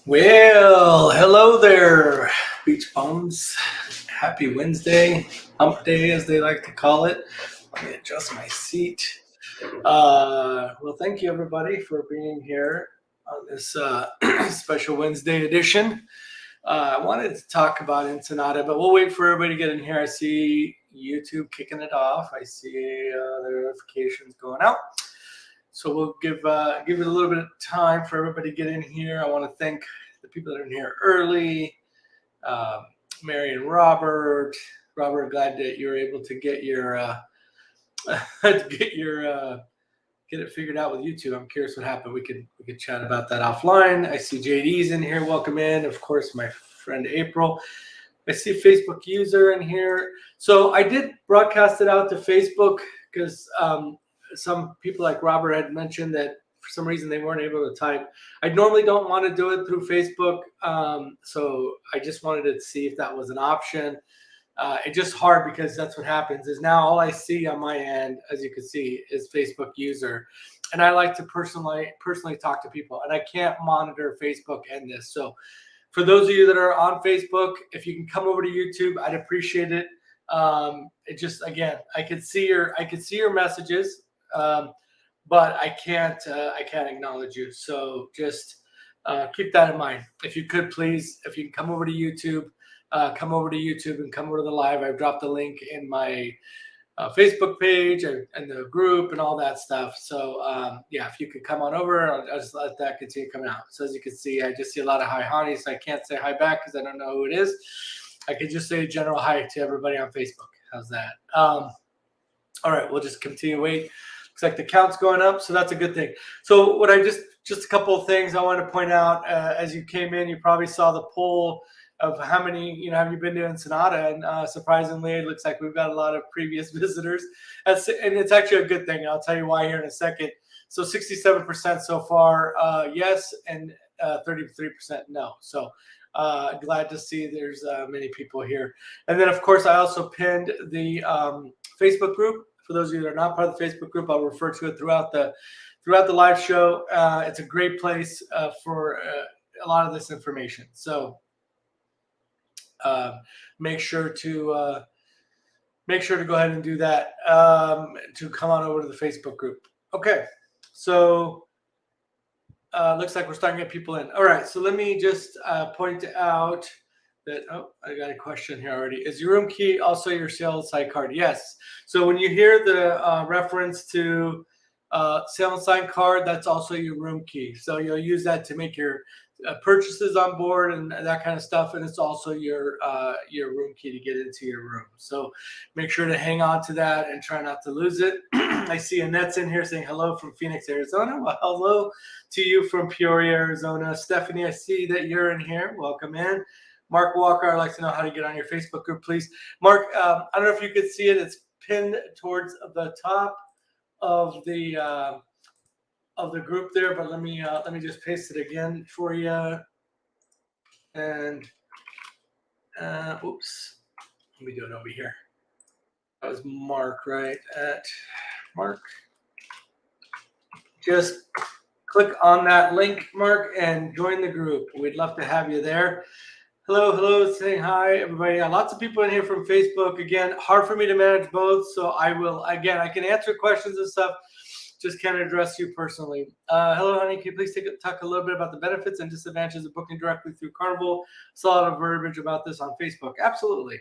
Well, hello there, beach bums. Happy Wednesday, hump day as they like to call it. Let me adjust my seat. Well, thank you everybody for being here on this special Wednesday edition. I wanted to talk about Ensenada, but we'll wait for everybody to get in here. I see YouTube kicking it off. I see the notifications going out. So we'll give it a little bit of time for everybody to get in here. I want to thank the people that are in here early. Mary and Robert. Robert, glad that you were able to get your get it figured out with YouTube. I'm curious what happened. We could chat about that offline. I see JD's in here. Welcome in. Of course, my friend April. I see a Facebook user in here. So I did broadcast it out to Facebook because some people like Robert had mentioned that for some reason they weren't able to type. I normally don't want to do it through Facebook, so I just wanted to see if that was an option. It's just hard because that's what happens is now all I see on my end, as you can see, is Facebook user. And I like to personally talk to people, and I can't monitor Facebook and this. So for those of you that are on Facebook, if you can come over to YouTube, I'd appreciate it. It just, again, I could see your messages, but I can't acknowledge you. So just keep that in mind. If you could please, if you can come over to YouTube, come over to YouTube and come over to the live. I've dropped the link in my Facebook page and the group and all that stuff. So yeah, if you could come on over, I'll just let that continue coming out. So as you can see, I just see a lot of hi honeys. So I can't say hi back because I don't know who it is. I could just say a general hi to everybody on Facebook. How's that? All right, we'll just continue. Wait, looks like the count's going up, so that's a good thing. So what I just a couple of things I want to point out. As you came in, you probably saw the poll of how many, have you been to Ensenada? And surprisingly, it looks like we've got a lot of previous visitors. And it's actually a good thing. I'll tell you why here in a second. So 67% so far, yes, and 33% no. So glad to see there's many people here. And then, of course, I also pinned the Facebook group. For those of you that are not part of the Facebook group, I'll refer to it throughout the live show. It's a great place for a lot of this information. So make sure to go ahead and do that, to come on over to the Facebook group. Okay, so looks like we're starting to get people in. All right, so let me just point out that, I got a question here already. Is your room key also your sales site card? Yes. So when you hear the reference to sales sign card, that's also your room key. So you'll use that to make your purchases on board and that kind of stuff, and it's also your room key to get into your room. So make sure to hang on to that and try not to lose it. I see Annette's in here saying hello from Phoenix, Arizona. Well, hello to you from Peoria, Arizona. Stephanie, I see that you're in here. Welcome in. Mark Walker, I'd like to know how to get on your Facebook group, please. Mark, I don't know if you could see it. It's pinned towards the top of the group there, but let me just paste it again for you. And oops, let me do it over here. That was Mark, right? At Mark. Just click on that link, Mark, and join the group. We'd love to have you there. Hello, saying hi, everybody. Lots of people in here from Facebook. Again, hard for me to manage both, so I can answer questions and stuff, just can't address you personally. Hello, honey. Can you please talk a little bit about the benefits and disadvantages of booking directly through Carnival? Saw a lot of verbiage about this on Facebook. Absolutely.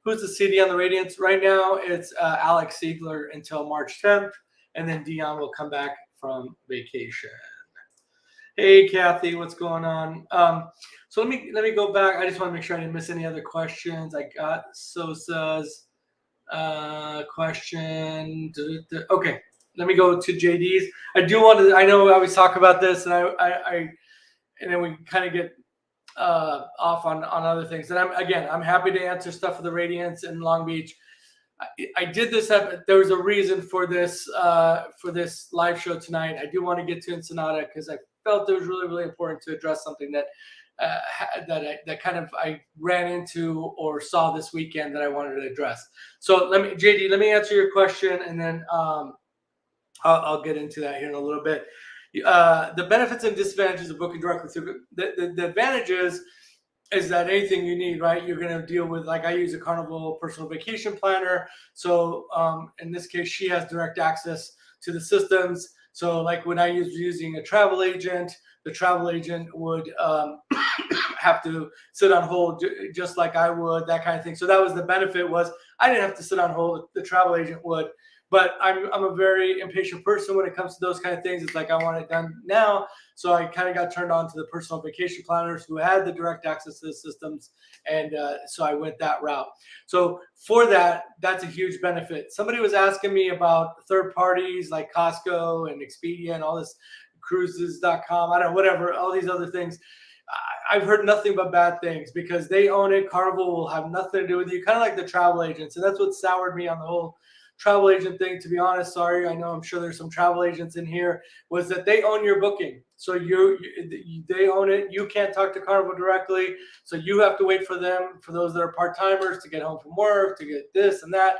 Who's the CD on the Radiance? Right now, it's Alex Siegler until March 10th, and then Dion will come back from vacation. Hey, Kathy, what's going on? So let me go back. I just want to make sure I didn't miss any other questions. I got Sosa's question. Okay, let me go to JD's. I do want to. I know we always talk about this, and and then we kind of get off on other things. And I'm happy to answer stuff for the Radiance in Long Beach. I did this. There was a reason for this live show tonight. I do want to get to Ensenada because I felt it was really, really important to address something that I ran into or saw this weekend that I wanted to address. So let me answer your question, and then I'll get into that here in a little bit. The benefits and disadvantages of booking directly through the advantages is that anything you need, right? You're going to deal with, like I use a Carnival personal vacation planner. So in this case, she has direct access to the systems. So like when I was using a travel agent, the travel agent would have to sit on hold just like I would, that kind of thing. So that was the benefit, was I didn't have to sit on hold. The travel agent would. But I'm a very impatient person when it comes to those kind of things. It's like I want it done now. So I kind of got turned on to the personal vacation planners who had the direct access to the systems. And so I went that route. So for that, that's a huge benefit. Somebody was asking me about third parties like Costco and Expedia and all this, cruises.com, I don't know, whatever, all these other things. I've heard nothing but bad things because they own it. Carnival will have nothing to do with you, kind of like the travel agents. And that's what soured me on the whole travel agent thing, to be honest. Sorry, I know I'm sure there's some travel agents in here, was that they own your booking. So they own it. You can't talk to Carnival directly. So you have to wait for them, for those that are part-timers, to get home from work, to get this and that.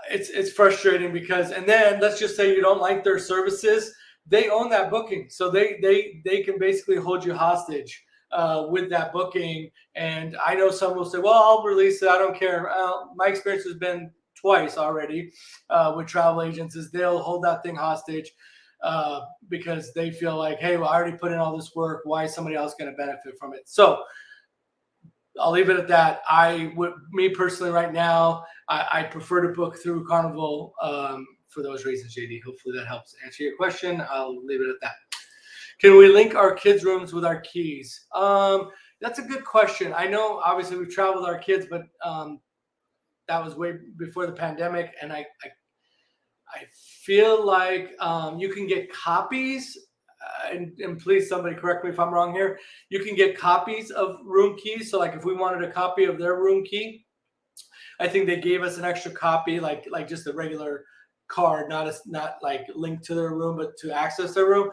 It's frustrating because, and then let's just say you don't like their services, they own that booking. So they can basically hold you hostage with that booking. And I know some will say, well, I'll release it, I don't care. My experience has been twice already with travel agents, is they'll hold that thing hostage because they feel like, hey, well, I already put in all this work. Why is somebody else going to benefit from it? So I'll leave it at that. Me personally, right now, I prefer to book through Carnival for those reasons, JD. Hopefully that helps answer your question. I'll leave it at that. Can we link our kids' rooms with our keys? That's a good question. I know, obviously, we've traveled with our kids, but that was way before the pandemic, and I feel like you can get copies, and please somebody correct me if I'm wrong here. You can get copies of room keys. So like if we wanted a copy of their room key, I think they gave us an extra copy, like just a regular card, not like linked to their room, but to access their room.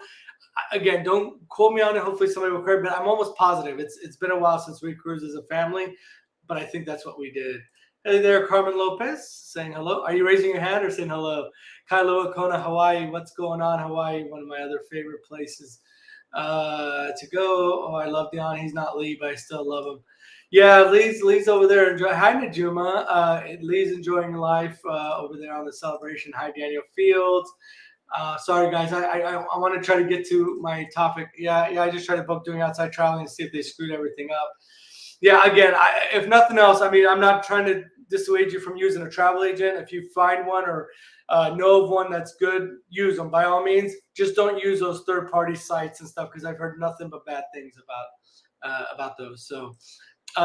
Again, don't quote me on it. Hopefully somebody will correct me, but I'm almost positive. It's been a while since we cruised as a family, but I think that's what we did. Hey there, Carmen Lopez, saying hello. Are you raising your hand or saying hello? Kailua Kona, Hawaii. What's going on, Hawaii? One of my other favorite places to go. Oh, I love Dion. He's not Lee, but I still love him. Yeah, Lee's over there. Hi, Najuma. Lee's enjoying life over there on the celebration. Hi, Daniel Fields. Sorry, guys. I want to try to get to my topic. Yeah. I just try to book doing outside traveling and see if they screwed everything up. Yeah, again, if nothing else, I mean, I'm not trying to dissuade you from using a travel agent. If you find one or know of one that's good, use them by all means. Just don't use those third-party sites and stuff, because I've heard nothing but bad things about those. So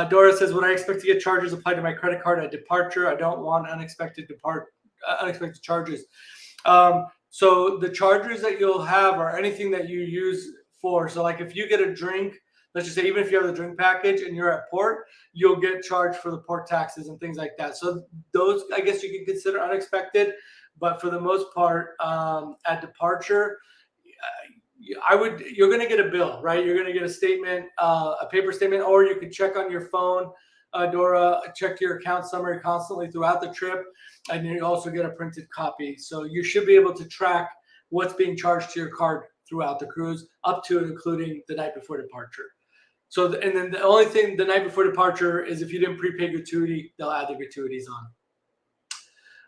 Dora says, would I expect to get charges applied to my credit card at departure? I don't want unexpected charges. So the charges that you'll have are anything that you use for. So like if you get a drink, let's just say, even if you have the drink package and you're at port, you'll get charged for the port taxes and things like that. So those, I guess you can consider unexpected, but for the most part, at departure, you're going to get a bill, right? You're going to get a statement, a paper statement, or you can check on your phone, Dora, check your account summary constantly throughout the trip, and you also get a printed copy. So you should be able to track what's being charged to your card throughout the cruise, up to and including the night before departure. So, and then the only thing the night before departure is if you didn't prepay gratuity, they'll add the gratuities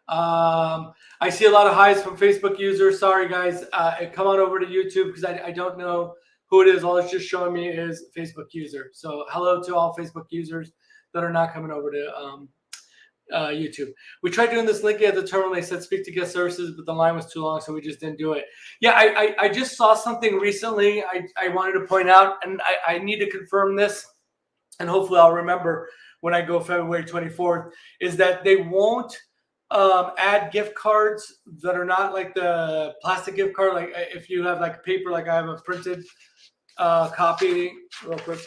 on. I see a lot of highs from Facebook users. Sorry, guys. Come on over to YouTube because I don't know who it is. All it's just showing me is Facebook user. So hello to all Facebook users that are not coming over to YouTube. We tried doing this link at the terminal. They said speak to guest services, but the line was too long, so we just didn't do it. Yeah, I just saw something recently I wanted to point out, and I need to confirm this, and hopefully I'll remember when I go February 24th, is that they won't add gift cards that are not like the plastic gift card. Like if you have like paper, like I have a printed copy real quick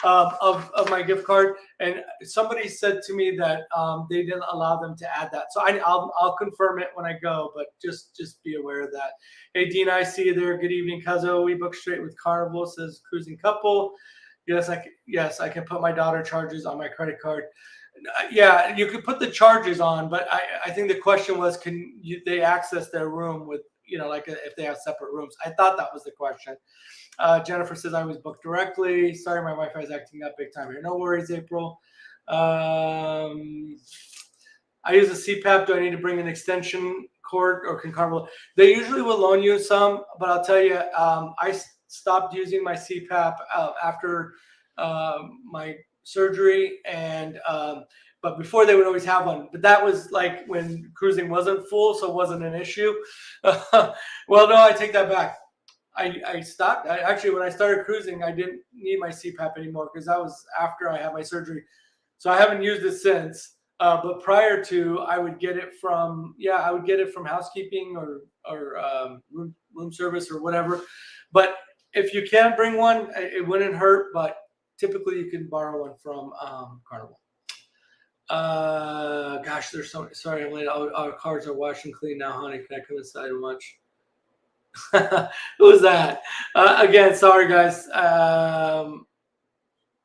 of my gift card, and somebody said to me that they didn't allow them to add that. So I'll confirm it when I go, but just be aware of that. Hey Dina, I see you there. Good evening, Cuzzo. We booked straight with Carnival, says cruising couple. Yes, I can put my daughter charges on my credit card. Yeah, you could put the charges on, but I think the question was, they access their room like if they have separate rooms. I thought that was the question. Jennifer says, I always book directly. Sorry, my Wi-Fi is acting up big time here. No worries, April. I use a CPAP. Do I need to bring an extension cord, or can Carnival? They usually will loan you some, but I'll tell you, I stopped using my CPAP after my surgery, and but before they would always have one. But that was like when cruising wasn't full, so it wasn't an issue. Well, no, I take that back. I stopped. Actually, when I started cruising, I didn't need my CPAP anymore because that was after I had my surgery. So I haven't used it since. But prior to, I would get it from housekeeping or room service or whatever. But if you can bring one, it wouldn't hurt. But typically, you can borrow one from Carnival. Gosh, there's so sorry. I'm late. Our cars are washed and clean now, honey. Can I come inside and watch? Who was that? Again, sorry guys.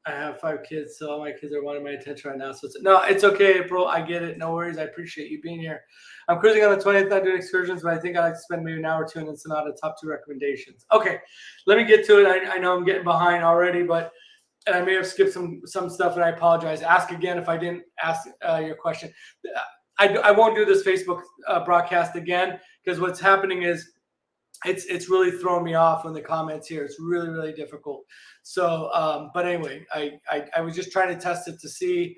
I have 5 kids, so all my kids are wanting my attention right now. So it's okay, April. I get it. No worries. I appreciate you being here. I'm cruising on the 20th, not doing excursions, but I think I like to spend maybe an hour or two in Ensenada. Top 2 recommendations. Okay, let me get to it. I know I'm getting behind already, but and I may have skipped some stuff, and I apologize. Ask again if I didn't ask your question. I won't do this Facebook broadcast again because what's happening is it's really throwing me off in the comments here. It's really, really difficult. So, but anyway, I was just trying to test it to see.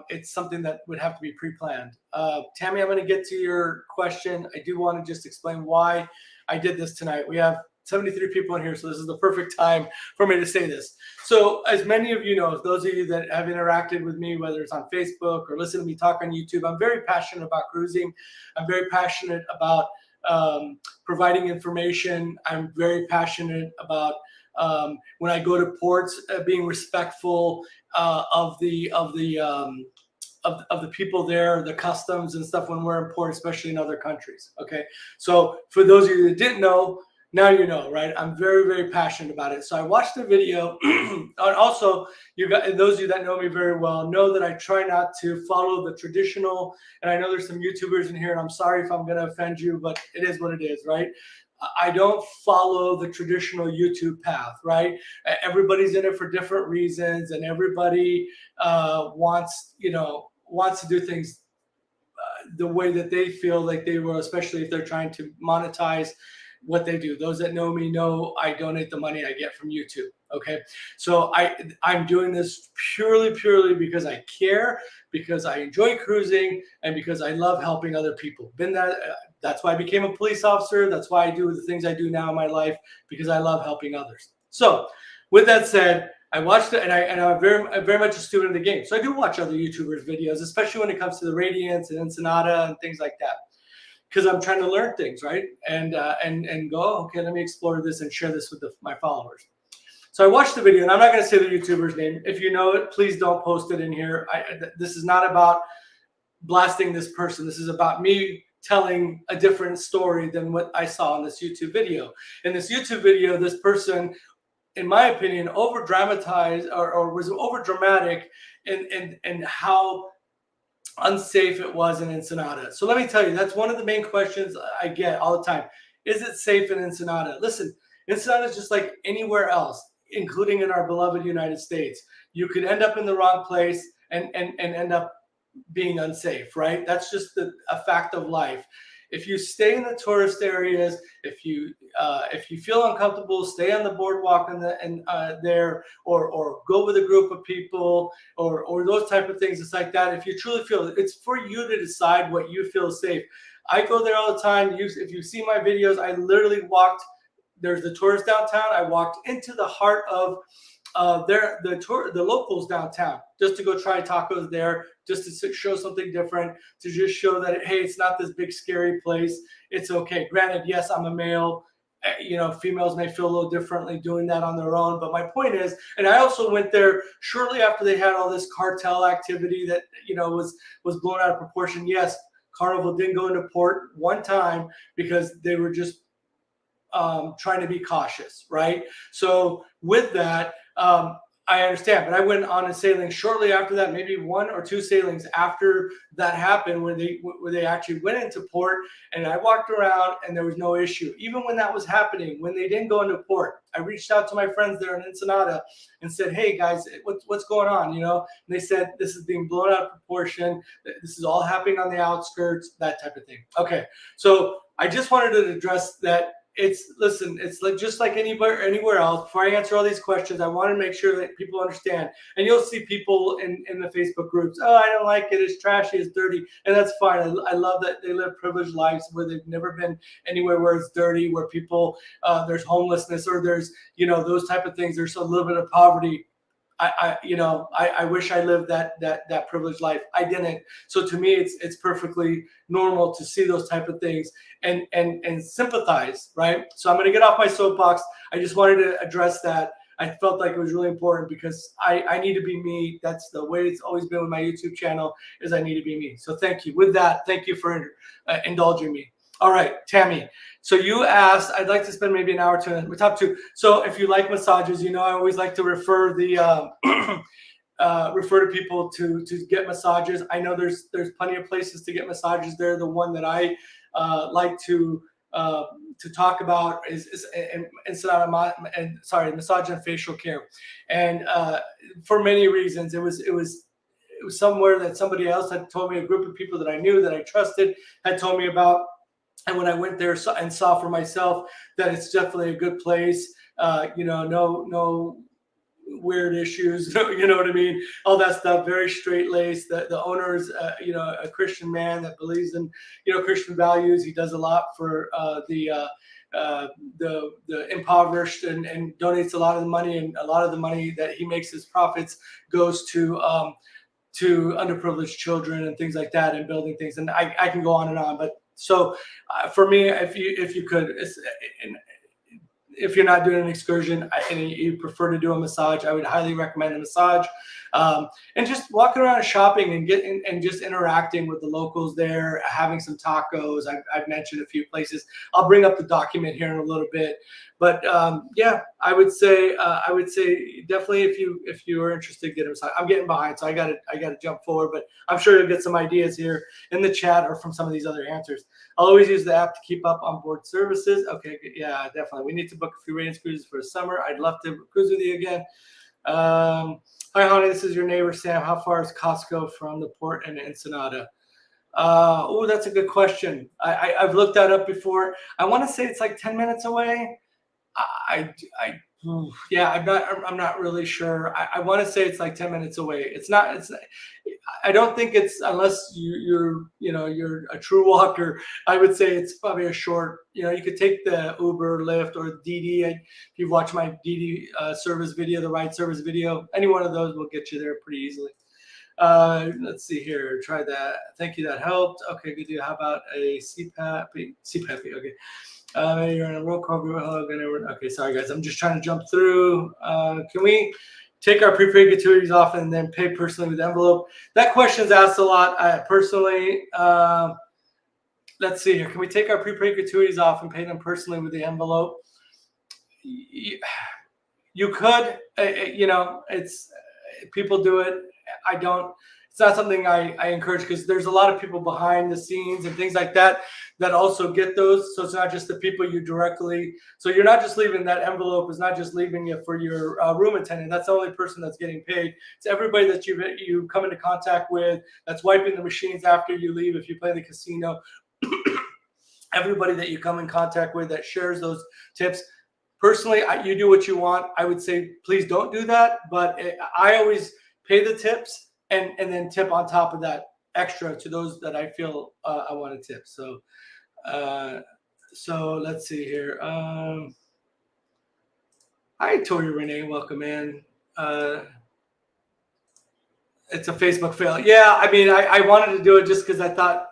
It's something that would have to be pre-planned. Tammy, I'm going to get to your question. I do want to just explain why I did this tonight. We have 73 people in here, so this is the perfect time for me to say this. So as many of you know, those of you that have interacted with me, whether it's on Facebook or listen to me talk on YouTube, I'm very passionate about cruising. I'm very passionate about providing information. I'm very passionate about when I go to ports, being respectful of the people there, the customs and stuff when we're in port, especially in other countries. Okay, so for those of you that didn't know, now you know, right? I'm very, very passionate about it. So I watched the video. And also, those of you that know me very well know that I try not to follow the traditional. And I know there's some YouTubers in here, and I'm sorry if I'm going to offend you, but it is what it is, right? I don't follow the traditional YouTube path, right? Everybody's in it for different reasons, and everybody wants to do things the way that they feel like they will, especially if they're trying to monetize what they do. Those that know me know I donate the money I get from YouTube. Okay, so I'm doing this purely because I care, because I enjoy cruising, and because I love helping other people. That's why I became a police officer. That's why I do the things I do now in my life, because I love helping others. So with that said, I watched it, and I'm very much a student of the game. So I do watch other YouTubers' videos, especially when it comes to the Radiance and Ensenada and things like that, because I'm trying to learn things, right? And go, okay, let me explore this and share this with my followers. So I watched the video, and I'm not going to say the YouTuber's name. If you know it, please don't post it in here. This is not about blasting this person. This is about me telling a different story than what I saw in this YouTube video. In this YouTube video, this person, in my opinion, over dramatized or was over dramatic in how unsafe it was in Ensenada. So let me tell you, that's one of the main questions I get all the time. Is it safe in Ensenada? Listen, Ensenada is just like anywhere else, including in our beloved United States. You could end up in the wrong place and end up being unsafe, right? That's just a fact of life. If you stay in the tourist areas, if you feel uncomfortable, stay on the boardwalk there, or go with a group of people, or those type of things. It's like that. If you truly feel it's for you to decide what you feel safe. I go there all the time. If you see my videos, I literally walked. There's the tourist downtown. I walked into the heart of the locals downtown just to go try tacos there, just to show something different, to just show that, hey, it's not this big scary place. It's okay. Granted, yes, I'm a male. Females may feel a little differently doing that on their own. But my point is, and I also went there shortly after they had all this cartel activity that was blown out of proportion. Yes, Carnival didn't go into port one time because they were just trying to be cautious, right? So with that, I understand, but I went on a sailing shortly after that, maybe 1 or 2 sailings after that happened, where they actually went into port, and I walked around, and there was no issue. Even when that was happening, when they didn't go into port, I reached out to my friends there in Ensenada and said, "Hey guys, what's going on?" You know, and they said, "This is being blown out of proportion. This is all happening on the outskirts, that type of thing." Okay, so I just wanted to address that. It's like just like anywhere else. Before I answer all these questions, I want to make sure that people understand. And you'll see people in the Facebook groups, "Oh, I don't like it. It's trashy. It's dirty," and that's fine. I love that they live privileged lives where they've never been anywhere where it's dirty, where people there's homelessness, or there's those type of things. There's a little bit of poverty. I wish I lived that privileged life. I didn't. So to me, it's perfectly normal to see those type of things and sympathize, right? So I'm going to get off my soapbox. I just wanted to address that. I felt like it was really important because I need to be me. That's the way it's always been with my YouTube channel, is I need to be me. So thank you. With that, thank you for indulging me. All right, Tammy. So you asked, I'd like to spend maybe an hour or two in the top 2. So if you like massages, I always like to refer refer to people to get massages. I know there's plenty of places to get massages there. The one that I like to talk about is massage and facial care, and for many reasons, it was somewhere that somebody else had told me, a group of people that I knew that I trusted had told me about. And when I went there and saw for myself that it's definitely a good place, no weird issues, you know what I mean? All that stuff, very straight laced. The owner is, a Christian man that believes in, Christian values. He does a lot for the impoverished and donates a lot of the money, and a lot of the money that he makes, his profits, goes to underprivileged children and things like that, and building things. And I can go on and on, but so for me, if you could, if you're not doing an excursion and you prefer to do a massage, I would highly recommend a massage. And just walking around and shopping and just interacting with the locals there, having some tacos. I've mentioned a few places. I'll bring up the document here in a little bit. But yeah, I would say definitely if you are interested, get a massage. I'm getting behind, so I gotta jump forward. But I'm sure you'll get some ideas here in the chat or from some of these other answers. I'll always use the app to keep up on board services. Okay, yeah, definitely. We need to book a few Radiance cruises for the summer. I'd love to cruise with you again. Hi, honey. This is your neighbor, Sam. How far is Costco from the port in Ensenada? Oh, that's a good question. I've looked that up before. I want to say it's like 10 minutes away. Yeah, I'm not really sure. I want to say it's like 10 minutes away. It's not. I don't think it's, unless you're a true walker. I would say it's probably a short. You could take the Uber, Lyft, or Didi. If you've watched my Didi service video, the ride service video, any one of those will get you there pretty easily. Let's see here. Try that. Thank you. That helped. Okay, good deal. How about a CPAP? Okay. You're in a roll call group. Okay, sorry guys. I'm just trying to jump through. Can we take our prepaid gratuities off and then pay personally with the envelope? That question is asked a lot. Personally, let's see here. Can we take our prepaid gratuities off and pay them personally with the envelope? You could. It's people do it. I don't. It's not something I encourage, because there's a lot of people behind the scenes and things like that also get those. So it's not just the people you directly. So you're not just leaving that envelope. Is not just leaving it for your room attendant. That's the only person that's getting paid. It's everybody that you come into contact with. That's wiping the machines after you leave. If you play the casino, everybody that you come in contact with that shares those tips. Personally, you do what you want. I would say please don't do that. But I always pay the tips. And then tip on top of that extra to those that I feel I want to tip. So let's see here. Hi, Tori Renee. Welcome in. It's a Facebook fail. Yeah, I mean, I wanted to do it just because I thought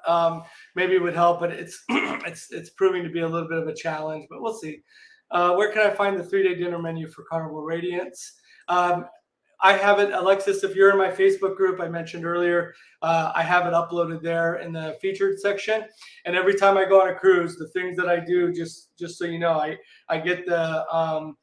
maybe it would help, but it's it's proving to be a little bit of a challenge. But we'll see. Where can I find the 3-day dinner menu for Carnival Radiance? I have it, Alexis, if you're in my Facebook group I mentioned earlier, I have it uploaded there in the featured section. And every time I go on a cruise, the things that I do, just so you know, I get the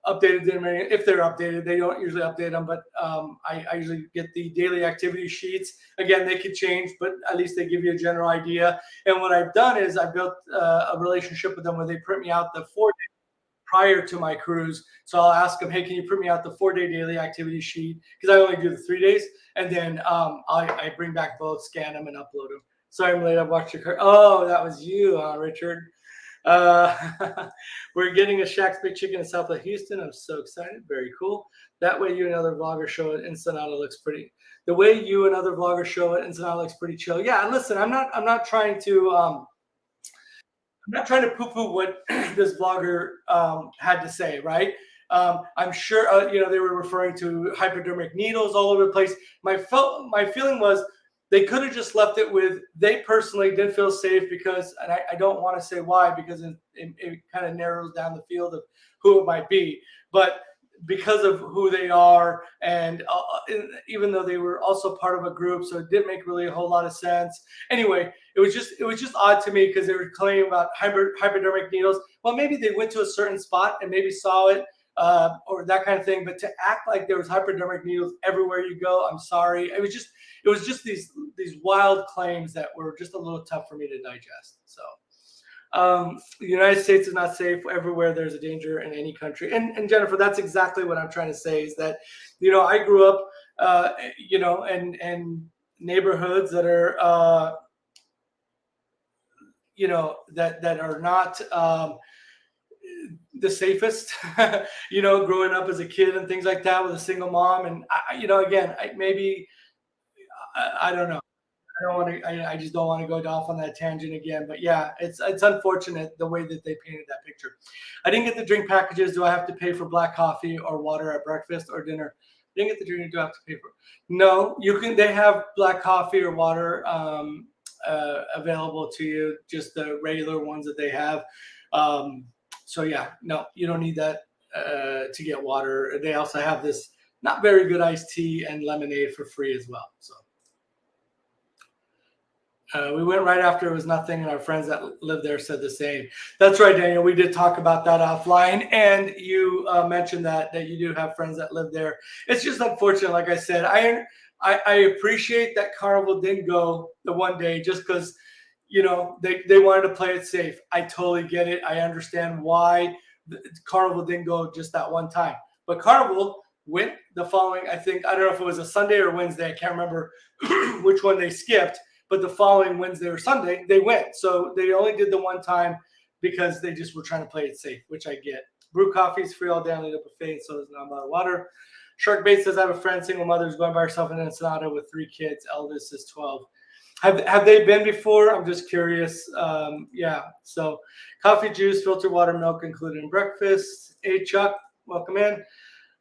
updated them. If they're updated, they don't usually update them, but I usually get the daily activity sheets. Again, they could change, but at least they give you a general idea. And what I've done is I built a relationship with them where they print me out the 4 prior to my cruise. So I'll ask them, hey, can you print me out the 4-day daily activity sheet? Because I only do the 3 days. And then I bring back both, scan them, and upload them. Sorry, I'm late. I watched your car. Oh, that was you, Richard. We're getting a Shack's Big Chicken in south of Houston. I'm so excited. Very cool. That way you and other vloggers show it. Ensenada looks pretty. The way you and other vloggers show it, Ensenada looks pretty chill. Yeah, listen, I'm not trying to poo-poo what this vlogger had to say, right? I'm sure they were referring to hypodermic needles all over the place. My feeling was they could have just left it with they personally didn't feel safe because, and I don't want to say why because it kind of narrows down the field of who it might be, but because of who they are, and even though they were also part of a group, so it didn't make really a whole lot of sense. Anyway, it was just odd to me because they were claiming about hypodermic needles. Well, maybe they went to a certain spot and maybe saw it or that kind of thing. But to act like there was hypodermic needles everywhere you go, I'm sorry. It was just these wild claims that were just a little tough for me to digest. So. The United States is not safe. Everywhere there's a danger in any country. And Jennifer, that's exactly what I'm trying to say is that, I grew up, in neighborhoods that are, that are not the safest, growing up as a kid and things like that with a single mom. And, I don't know. I just don't want to go off on that tangent again. But yeah, it's unfortunate the way that they painted that picture. I didn't get the drink packages. Do I have to pay for black coffee or water at breakfast or dinner? Didn't get the drink. Do I have to pay for? No, you can. They have black coffee or water available to you. Just the regular ones that they have. So yeah, no, you don't need that to get water. They also have this not very good iced tea and lemonade for free as well. So. We went right after it was nothing, and our friends that live there said the same. That's right, Daniel. We did talk about that offline, and you mentioned that you do have friends that live there. It's just unfortunate. Like I said, I appreciate that Carnival didn't go the one day just because, they wanted to play it safe. I totally get it. I understand why Carnival didn't go just that one time. But Carnival went the following, I don't know if it was a Sunday or Wednesday. I can't remember which one they skipped. But the following Wednesday or Sunday, they went. So they only did the one time because they just were trying to play it safe, which I get. Brew coffee is free all day on the buffet, so there's not a lot of water. Shark Bait says, I have a friend, single mother, who's going by herself in Ensenada with 3 kids. Eldest is 12. Have they been before? I'm just curious. Yeah. So coffee, juice, filtered water, milk included in breakfast. Hey, Chuck, welcome in.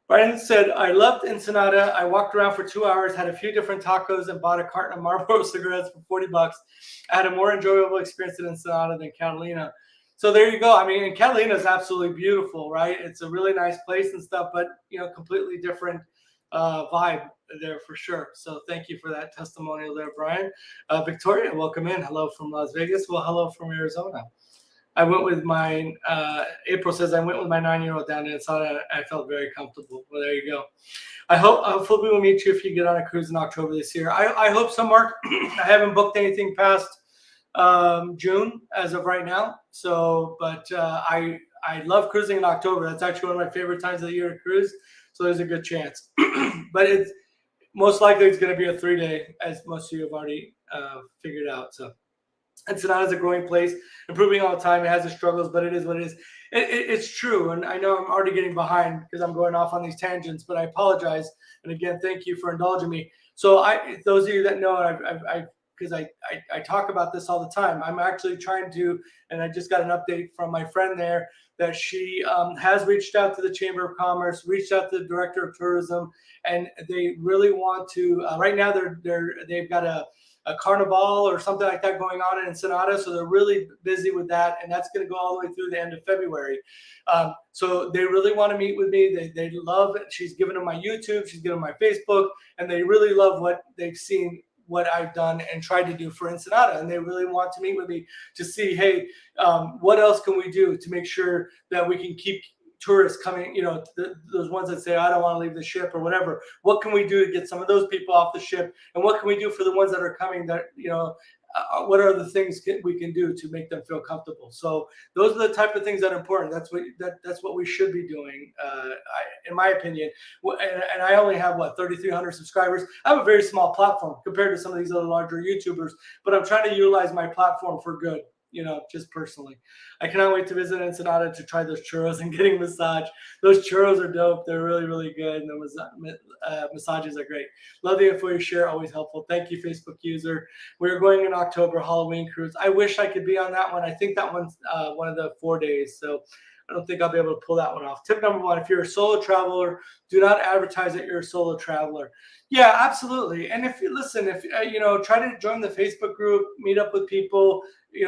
Brian said, I loved Ensenada. I walked around for 2 hours, had a few different tacos, and bought a carton of Marlboro cigarettes for $40. I had a more enjoyable experience in Ensenada than Catalina. So there you go. I mean, and Catalina is absolutely beautiful, right? It's a really nice place and stuff, but, completely different vibe there for sure. So thank you for that testimonial there, Brian. Victoria, welcome in. Hello from Las Vegas. Well, hello from Arizona. I went with my, April says, I went with my 9-year-old down to Ensenada. I felt very comfortable. Well, there you go. Hopefully we'll meet you if you get on a cruise in October this year. I hope so, Mark. I haven't booked anything past June as of right now. So, but I love cruising in October. That's actually one of my favorite times of the year to cruise. So there's a good chance. But it's most likely it's going to be a 3-day, as most of you have already figured out. So. Ensenada is a growing place, improving all the time. It has its struggles, but it is what it is. It's true, and I know I'm already getting behind because I'm going off on these tangents, but I apologize. And again, thank you for indulging me. So those of you that know, because I talk about this all the time, I'm actually trying to, and I just got an update from my friend there that she has reached out to the Chamber of Commerce, reached out to the Director of Tourism, and they really want to. Right now, they've got a carnival or something like that going on in Ensenada. So they're really busy with that. And that's going to go all the way through the end of February. So they really want to meet with me. They love it. She's given them my YouTube. She's given them my Facebook. And they really love what they've seen, what I've done and tried to do for Ensenada. And they really want to meet with me to see, hey, what else can we do to make sure that we can tourists coming, those ones that say, I don't want to leave the ship or whatever. What can we do to get some of those people off the ship? And what can we do for the ones that are coming that, what are the things we can do to make them feel comfortable? So those are the type of things that are important. That's what we should be doing, in my opinion. And I only have 3,300 subscribers. I have a very small platform compared to some of these other larger YouTubers, but I'm trying to utilize my platform for good. Just personally. I cannot wait to visit Ensenada to try those churros and getting a massage. Those churros are dope. They're really, really good. And the massages are great. Love the info you share. Always helpful. Thank you, Facebook user. We're going in October, Halloween cruise. I wish I could be on that one. I think that one's one of the 4 days. So I don't think I'll be able to pull that one off. Tip number 1, if you're a solo traveler, do not advertise that you're a solo traveler. Yeah, absolutely. And if you listen, try to join the Facebook group, meet up with people,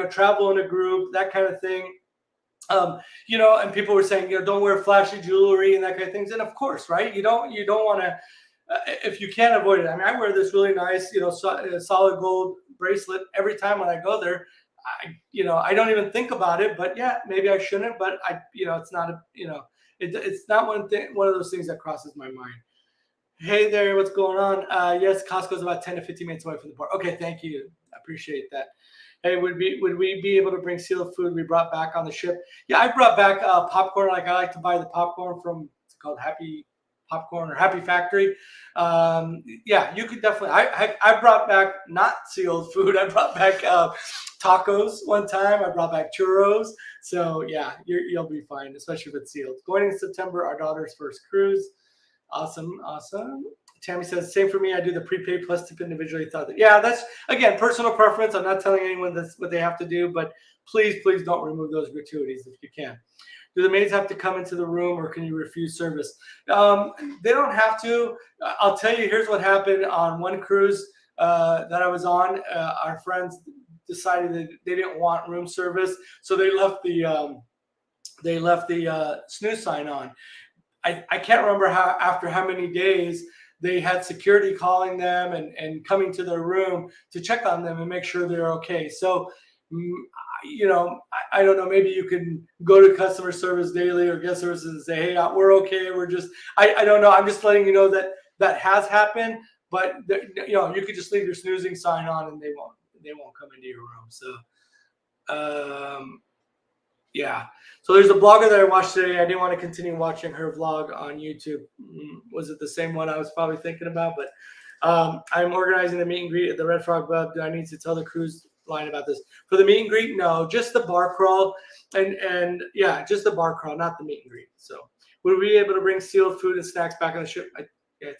travel in a group, that kind of thing. And people were saying, don't wear flashy jewelry and that kind of things. And of course, right? You don't want to, if you can't avoid it. I mean, I wear this really nice, solid gold bracelet every time when I go there. I don't even think about it, but yeah, maybe I shouldn't, but it's not it's not one of those things that crosses my mind. Hey there, what's going on? Yes, Costco's about 10 to 15 minutes away from the port. Okay, thank you. I appreciate that. Hey, would we be able to bring sealed food we brought back on the ship? Yeah, I brought back popcorn. Like I like to buy the popcorn from, it's called Happy Popcorn or Happy Factory. Yeah, you could definitely. I brought back not sealed food. I brought back tacos one time. I brought back churros. So yeah, you'll be fine, especially if it's sealed. Going in September, our daughter's first cruise. Awesome. Tammy says, same for me. I do the prepaid plus tip individually. Thought that, yeah, that's, again, personal preference. I'm not telling anyone that's what they have to do, but please don't remove those gratuities if you can. Do the maids have to come into the room or can you refuse service? They don't have to. I'll tell you, here's what happened on one cruise that I was on. Our friends decided that they didn't want room service, so they left the snooze sign on. I can't remember after how many days they had security calling them and coming to their room to check on them and make sure they're okay. So, I don't know, maybe you can go to customer service daily or guest services and say, hey, we're okay. We're just, I don't know. I'm just letting you know that has happened, but you could just leave your snoozing sign on and they won't come into your room. So, yeah. So there's a blogger that I watched today. I didn't want to continue watching her vlog on YouTube. Was it the same one I was probably thinking about? But I'm organizing a meet and greet at the Red Frog Pub. Do I need to tell the cruise line about this? For the meet and greet, no, just the bar crawl. And yeah, just the bar crawl, not the meet and greet. So would we be able to bring sealed food and snacks back on the ship? I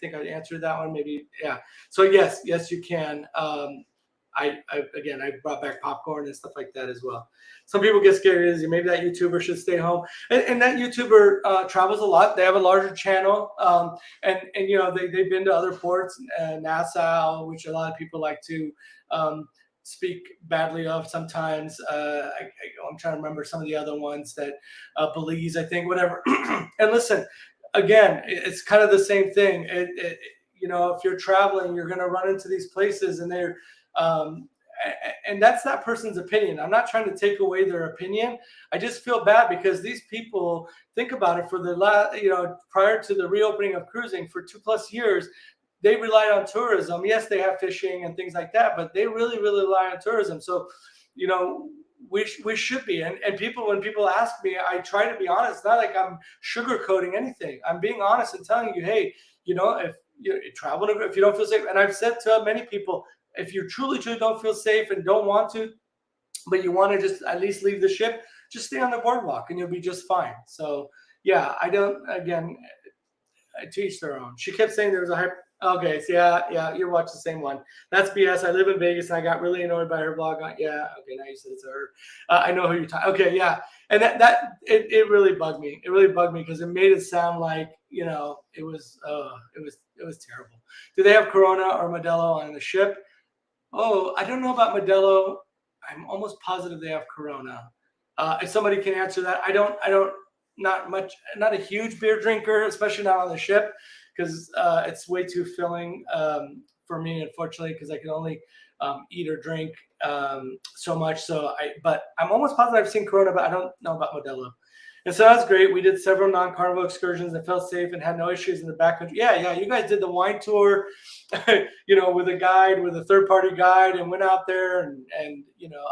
think I answered that one. Maybe, yeah. So yes, you can. I brought back popcorn and stuff like that as well. Some people get scared. Maybe that YouTuber should stay home. And that YouTuber travels a lot. They have a larger channel. And they've been to other ports, Nassau, which a lot of people like to speak badly of sometimes. I'm trying to remember some of the other ones that Belize, I think, whatever. And listen, again, it's kind of the same thing. If you're traveling, you're going to run into these places and they're and that's that person's opinion. I'm not trying to take away their opinion. I just feel bad because these people, think about it, for the prior to the reopening of cruising for 2+ years, they relied on tourism. Yes, they have fishing and things like that, but they really, really rely on tourism. So, we should be. And when people ask me, I try to be honest. Not like I'm sugarcoating anything. I'm being honest and telling you, hey, if you travel, if you don't feel safe, and I've said to many people, if you truly don't feel safe and don't want to, but you want to just at least leave the ship, just stay on the boardwalk and you'll be just fine. So yeah, to each their own. She kept saying there was a hype. Okay, so yeah, you're watching the same one. That's BS. I live in Vegas and I got really annoyed by her vlog. Yeah, okay, now you said it's her. I know who you're talking. Okay, yeah, and it really bugged me. It really bugged me because it made it sound like it was terrible. Do they have Corona or Modelo on the ship? Oh, I don't know about Modelo. I'm almost positive they have Corona. If somebody can answer that, I don't. Not a huge beer drinker, especially not on the ship, because it's way too filling for me, unfortunately, because I can only eat or drink so much. But I'm almost positive I've seen Corona, but I don't know about Modelo. And so that's great. We did several non-carnival excursions and felt safe and had no issues in the backcountry. Yeah, you guys did the wine tour, with a guide, with a third-party guide, and went out there, and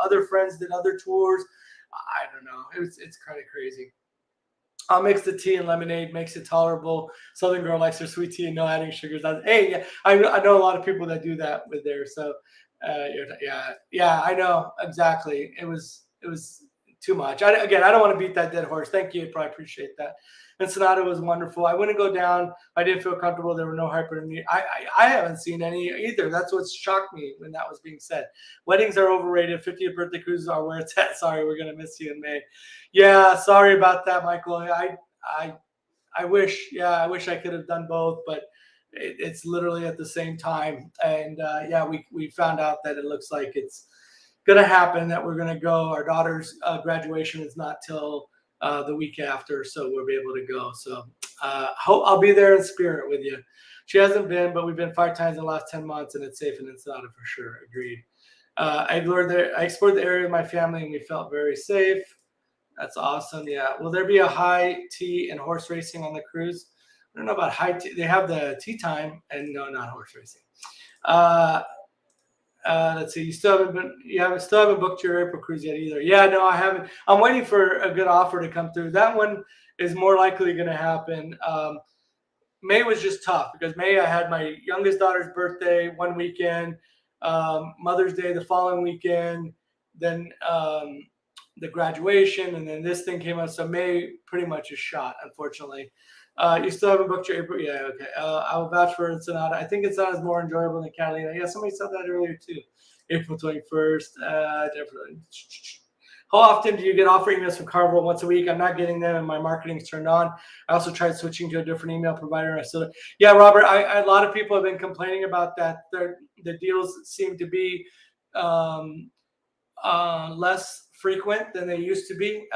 other friends did other tours. I don't know. It's kind of crazy. I'll mix the tea and lemonade, makes it tolerable. Southern girl likes her sweet tea and no adding sugars. Hey, yeah, I know a lot of people that do that with theirs. So, yeah, I know exactly. It was too much. Again, I don't want to beat that dead horse. Thank you, I appreciate that. Ensenada was wonderful. I wouldn't go down. I didn't feel comfortable. There were no hyper. I haven't seen any either. That's what shocked me when that was being said. Weddings are overrated. 50th birthday cruises are where it's at. Sorry, we're gonna miss you in May. Yeah, sorry about that, Michael. I wish, I wish I could have done both, but it's literally at the same time. And yeah, we found out that it looks like it's gonna happen, that we're gonna go. Our daughter's graduation is not till the week after, so we'll be able to go. So hope I'll be there in spirit with you. She hasn't been, but we've been 5 times in the last 10 months, and it's safe in Ensenada for sure. Agreed. I explored the area with my family, and we felt very safe. That's awesome. Yeah. Will there be a high tea and horse racing on the cruise? I don't know about high tea. They have the tea time, and no, not horse racing. Let's see. You still haven't booked your April cruise yet either. Yeah, no, I haven't. I'm waiting for a good offer to come through. That one is more likely going to happen. May was just tough because May I had my youngest daughter's birthday one weekend, Mother's Day the following weekend, then the graduation, and then this thing came out. So May pretty much is shot, unfortunately. You still haven't booked your April? Yeah, okay. I'll vouch for Ensenada. I think Ensenada is more enjoyable than Catalina. Yeah, somebody said that earlier too. April 21st. Definitely. How often do you get offer emails from Carnival? Once a week. I'm not getting them, and my marketing's turned on. I also tried switching to a different email provider. Yeah, Robert. A lot of people have been complaining about that. The deals seem to be less frequent than they used to be,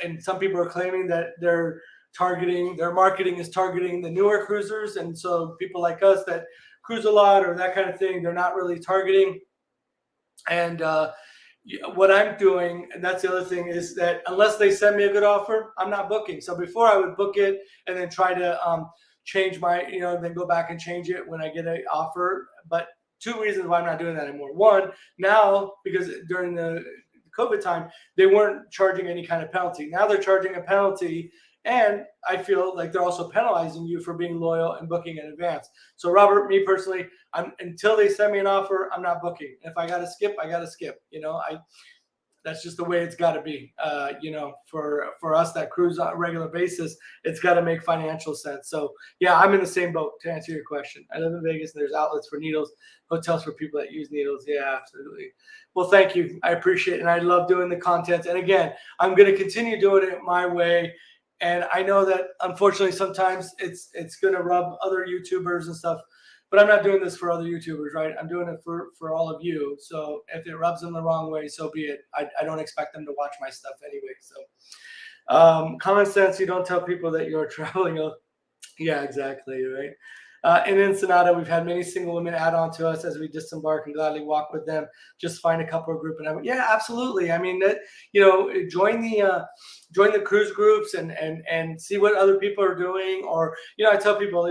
and some people are claiming that their marketing is targeting the newer cruisers, and so people like us that cruise a lot or that kind of thing, they're not really targeting. And what I'm doing, and that's the other thing, is that unless they send me a good offer, I'm not booking. So before I would book it and then try to change my, then go back and change it when I get an offer. But 2 reasons why I'm not doing that anymore. One, now, because during the COVID time, they weren't charging any kind of penalty. Now they're charging a penalty, and I feel like they're also penalizing you for being loyal and booking in advance. So Robert, me personally, until they send me an offer, I'm not booking. If I got to skip, I got to skip. That's just the way it's got to be. For us that cruise on a regular basis, it's got to make financial sense. So yeah, I'm in the same boat to answer your question. I live in Vegas, and there's outlets for needles, hotels for people that use needles. Yeah, absolutely. Well, thank you. I appreciate it, and I love doing the content. And again, I'm going to continue doing it my way. And I know that unfortunately sometimes it's going to rub other YouTubers and stuff. But I'm not doing this for other YouTubers, right? I'm doing it for all of you. So if it rubs them the wrong way, so be it. I don't expect them to watch my stuff anyway. So common sense, you don't tell people that you're traveling. Yeah, exactly, right? In Ensenada, we've had many single women add on to us as we disembark and gladly walk with them. Just find a couple of group and yeah, absolutely. I mean, that join the cruise groups and see what other people are doing. Or I tell people,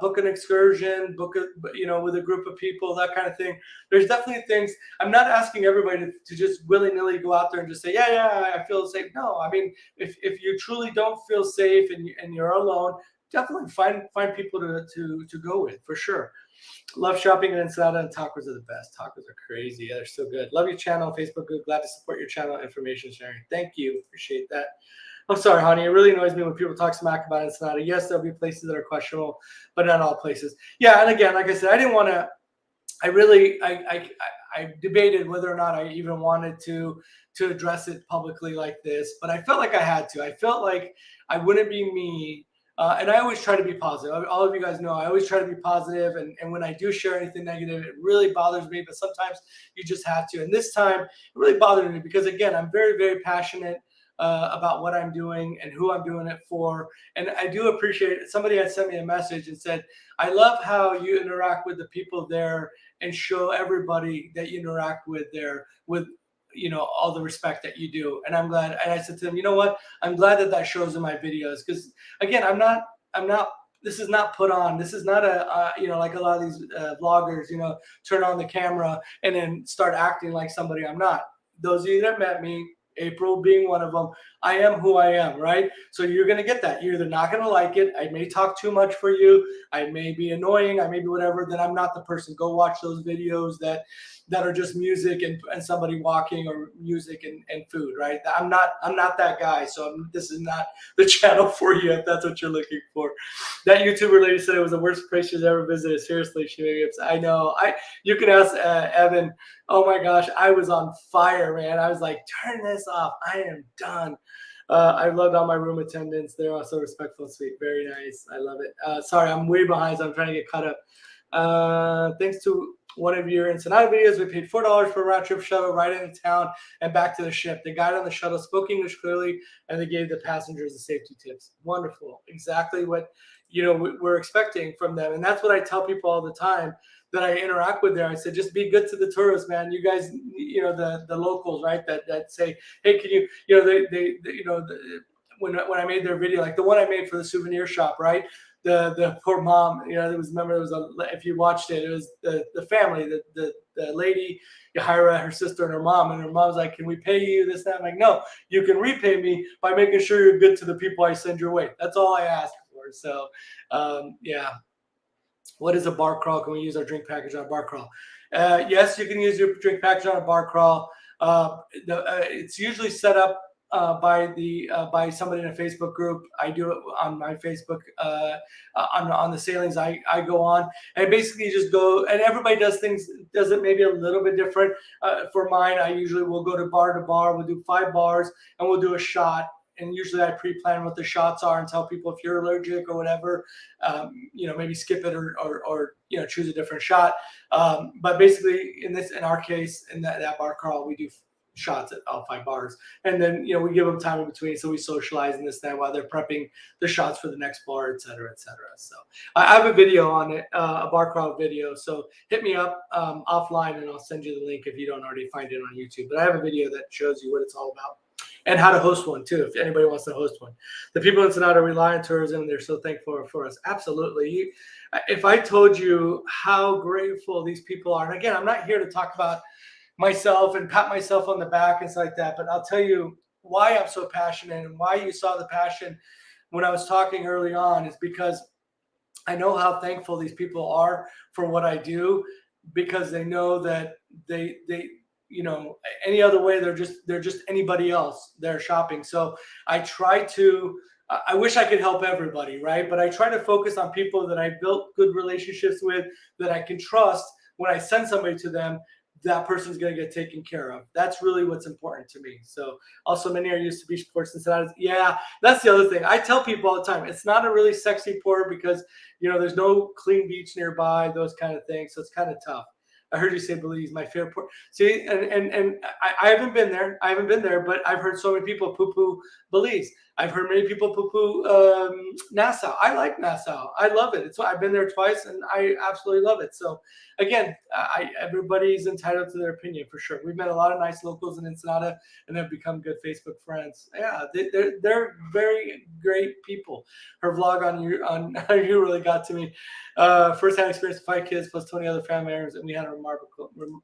book an excursion, with a group of people, that kind of thing. There's definitely things. I'm not asking everybody to just willy-nilly go out there and just say, yeah, I feel safe. No, I mean, if you truly don't feel safe and you're alone, definitely find people to go with, for sure. Love shopping in Ensenada, and tacos are the best. Tacos are crazy. Yeah, they're so good. Love your channel, Facebook group. Glad to support your channel, information sharing. Thank you. Appreciate that. I'm sorry, honey. It really annoys me when people talk smack about Ensenada. Yes, there'll be places that are questionable, but not all places. Yeah, and again, like I said, I didn't want to. I debated whether or not I even wanted to address it publicly like this, but I felt like I had to. I felt like I wouldn't be me. And I always try to be positive. All of you guys know I always try to be positive. And when I do share anything negative, it really bothers me. But sometimes you just have to. And this time, it really bothered me because, again, I'm very, very passionate about what I'm doing and who I'm doing it for. And I do appreciate it. Somebody had sent me a message and said, I love how you interact with the people there and show everybody that you interact with there with all the respect that you do. And I'm glad. And I said to them, you know what? I'm glad that shows in my videos, because again, I'm not. This is not put on. This is not like a lot of these vloggers, turn on the camera and then start acting like somebody I'm not. Those of you that met me, April being one of them, I am who I am, right? So you're going to get that. You're either not going to like it. I may talk too much for you. I may be annoying. I may be whatever. Then I'm not the person. Go watch those videos that are just music and somebody walking, or music and food, right? I'm not that guy. So this is not the channel for you if that's what you're looking for. That YouTuber lady said it was the worst place she's ever visited. Seriously, she made me upset. I know. You can ask Evan. Oh my gosh, I was on fire, man. I was like, turn this off. I am done. I loved all my room attendants. They're also respectful and sweet. Very nice. I love it. Sorry, I'm way behind, so I'm trying to get caught up. Thanks to one of your Ensenada videos, we paid $4 for a round trip shuttle right into town and back to the ship. The guide on the shuttle spoke English clearly, and they gave the passengers the safety tips. Wonderful. Exactly what we're expecting from them. And that's what I tell people all the time that I interact with there. I said, just be good to the tourists, man. You guys, the locals, right? That say, hey, can you, when I made their video, like the one I made for the souvenir shop, right? The poor mom, if you watched it, it was the family, the lady, Yahira, her sister, and her mom. And her mom's like, can we pay you this, that? I'm like, no, you can repay me by making sure you're good to the people I send your way. That's all I ask for. So, yeah. What is a bar crawl? Can we use our drink package on a bar crawl? Yes, you can use your drink package on a bar crawl. It's usually set up by somebody in a Facebook group. I do it on my Facebook on the sailings I go on, and basically just go, and everybody does it maybe a little bit different. For mine, I usually will go to bar. We'll do 5 bars and we'll do a shot. And usually I pre-plan what the shots are and tell people if you're allergic or whatever, maybe skip it or choose a different shot. But basically in our case, in that bar crawl, we do shots at all 5 bars. And then, we give them time in between. So we socialize and this, that, while they're prepping the shots for the next bar, et cetera, et cetera. So I have a video on it, a bar crawl video. So hit me up offline and I'll send you the link if you don't already find it on YouTube. But I have a video that shows you what it's all about. And how to host one too, if anybody wants to host one. The people in Ensenada rely on tourism, and they're so thankful for us. Absolutely. If I told you how grateful these people are, and again, I'm not here to talk about myself and pat myself on the back and stuff like that, but I'll tell you why I'm so passionate and why you saw the passion when I was talking early on is because I know how thankful these people are for what I do, because they know that they any other way, they're just anybody else. They're shopping. So I wish I could help everybody, right? But I try to focus on people that I built good relationships with, that I can trust. When I send somebody to them, that person's going to get taken care of. That's really what's important to me. So also, many are used to beach ports in Ensenada. Yeah, that's the other thing. I tell people all the time, it's not a really sexy port because, there's no clean beach nearby, those kind of things. So it's kind of tough. I heard you say Belize, my favorite port. See, and I haven't been there, but I've heard so many people poo-poo Belize. I've heard many people poo-poo Nassau. I like Nassau. I love it. I've been there twice, and I absolutely love it. So, again, everybody's entitled to their opinion for sure. We've met a lot of nice locals in Ensenada, and have become good Facebook friends. Yeah, they're very great people. Her vlog on you really got to me. First-hand experience with 5 kids plus 20 other family members, and we had a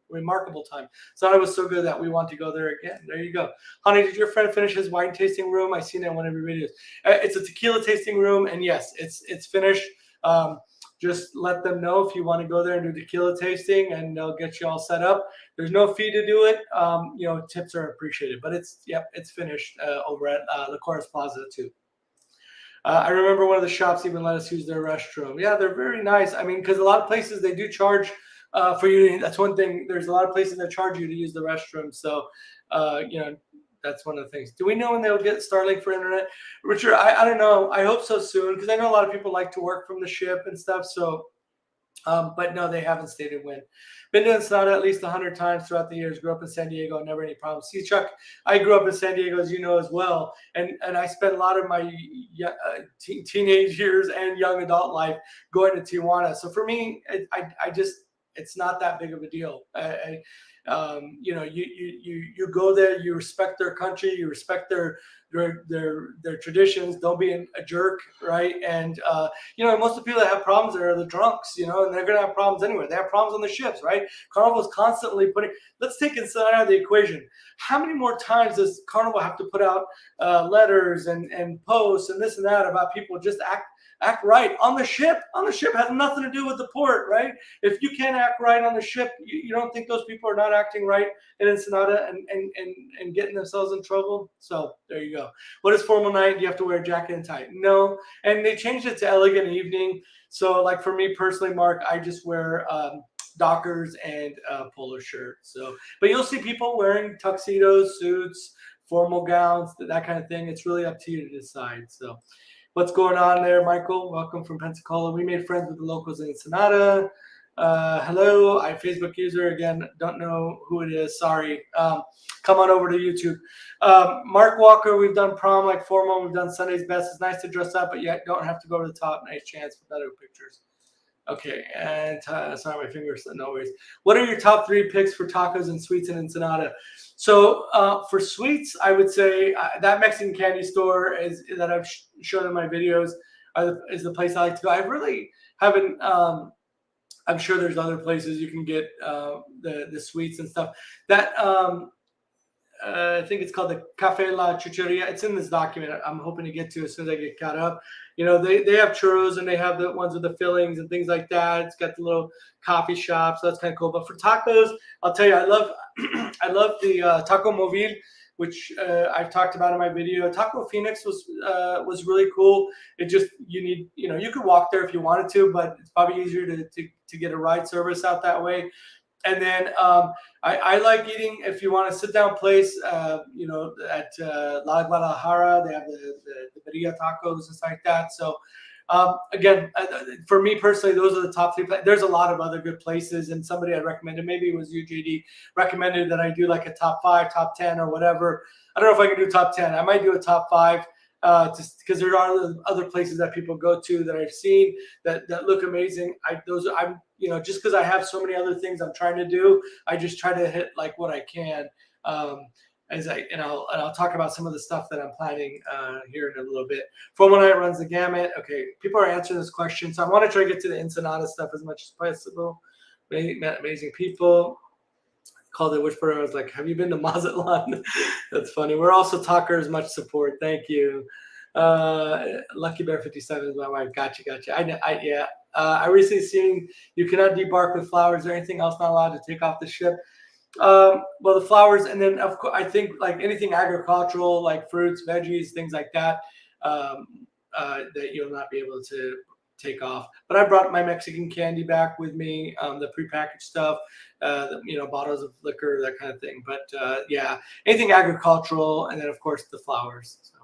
remarkable time. So it was so good that we want to go there again. There you go. Honey, did your friend finish his wine tasting room? I've seen it in one of your videos. It's a tequila tasting room, and yes, it's finished. Just let them know if you want to go there and do tequila tasting, and they'll get you all set up. There's no fee to do it. Tips are appreciated, but it's finished over at La Chorus Plaza too. I remember one of the shops even let us use their restroom. Yeah, they're very nice. I mean, because a lot of places they do charge for you. That's one thing. There's a lot of places that charge you to use the restroom. So, that's one of the things. Do we know when they'll get Starlink for internet? Richard, I don't know. I hope so soon, because I know a lot of people like to work from the ship and stuff. So, but no, they haven't stated when. Been to Ensenada at least 100 times throughout the years. Grew up in San Diego, never any problems. See, Chuck, I grew up in San Diego, as you know, as well. And I spent a lot of my teenage years and young adult life going to Tijuana. So for me, I just, it's not that big of a deal. You know, you go there, you respect their country, you respect their traditions. Don't be a jerk, right? And you know, most of the people that have problems there are the drunks, you know, and they're gonna have problems anyway. They have problems on the ships, right? Carnival's constantly putting. Let's take Ensenada out of the equation. How many more times does Carnival have to put out letters and posts and this and that about people just act right on the ship? On the ship has nothing to do with the port, right? If you can't act right on the ship, you don't think those people are not acting right in Ensenada and getting themselves in trouble? So there you go. What is formal night? Do you have to wear a jacket and tie? No. And they changed it to elegant evening. So like for me personally, Mark, I just wear Dockers and a polo shirt. So, but you'll see people wearing tuxedos, suits, formal gowns, that kind of thing. It's really up to you to decide. So what's going on there, Michael? Welcome from Pensacola. We made friends with the locals in Ensenada. Hello, I'm a Facebook user. Again, don't know who it is. Sorry. Come on over to YouTube. Mark Walker, we've done prom like formal. We've done Sunday's best. It's nice to dress up, but yet don't have to go to the top. Nice chance for better pictures. Okay, and sorry, my fingers. No worries. What are your top 3 picks for tacos and sweets in Ensenada? So for sweets, I would say that Mexican candy store that I've shown in my videos is the place I like to go. I really haven't. I'm sure there's other places you can get the sweets and stuff. That I think it's called the Cafe La Chucheria. It's in this document. I'm hoping to get to as soon as I get caught up. You know, they have churros and they have the ones with the fillings and things like that. It's got the little coffee shop, so that's kind of cool. But for tacos, I'll tell you, I love I love the Taco Movil, which I've talked about in my video. Taco Phoenix was really cool. It just, you know, you could walk there if you wanted to, but it's probably easier to get a ride service out that way. And then I like eating, if you want a sit-down place, you know, at La Guadalajara, they have the birria tacos and stuff like that. So again, for me personally, those are the top 3. There's a lot of other good places, and somebody I recommended, maybe it was you, JD, recommended that I do like a top 5, top 10 or whatever. I don't know if I can do top 10. I might do a top 5. Just because there are other places that people go to that I've seen that look amazing. I'm you know, just because I have so many other things I'm trying to do, I just try to hit like what I can. I'll talk about some of the stuff that I'm planning here in a little bit. Formal night runs the gamut. Okay, people are answering this question, so I want to try to get to the Ensenada stuff as much as possible. Met amazing people. Called it Whisper. I was like, have you been to Mazatlan? That's funny. We're also talkers. Much support. Thank you. Lucky Bear 57 is my wife. Gotcha. Yeah. I recently seen you cannot debark with flowers or anything else not allowed to take off the ship. Well, the flowers, and then of course I think like anything agricultural, like fruits, veggies, things like that, that you'll not be able to take off. But I brought my Mexican candy back with me, the prepackaged stuff, you know, bottles of liquor, that kind of thing. But yeah, anything agricultural, and then of course the flowers. So,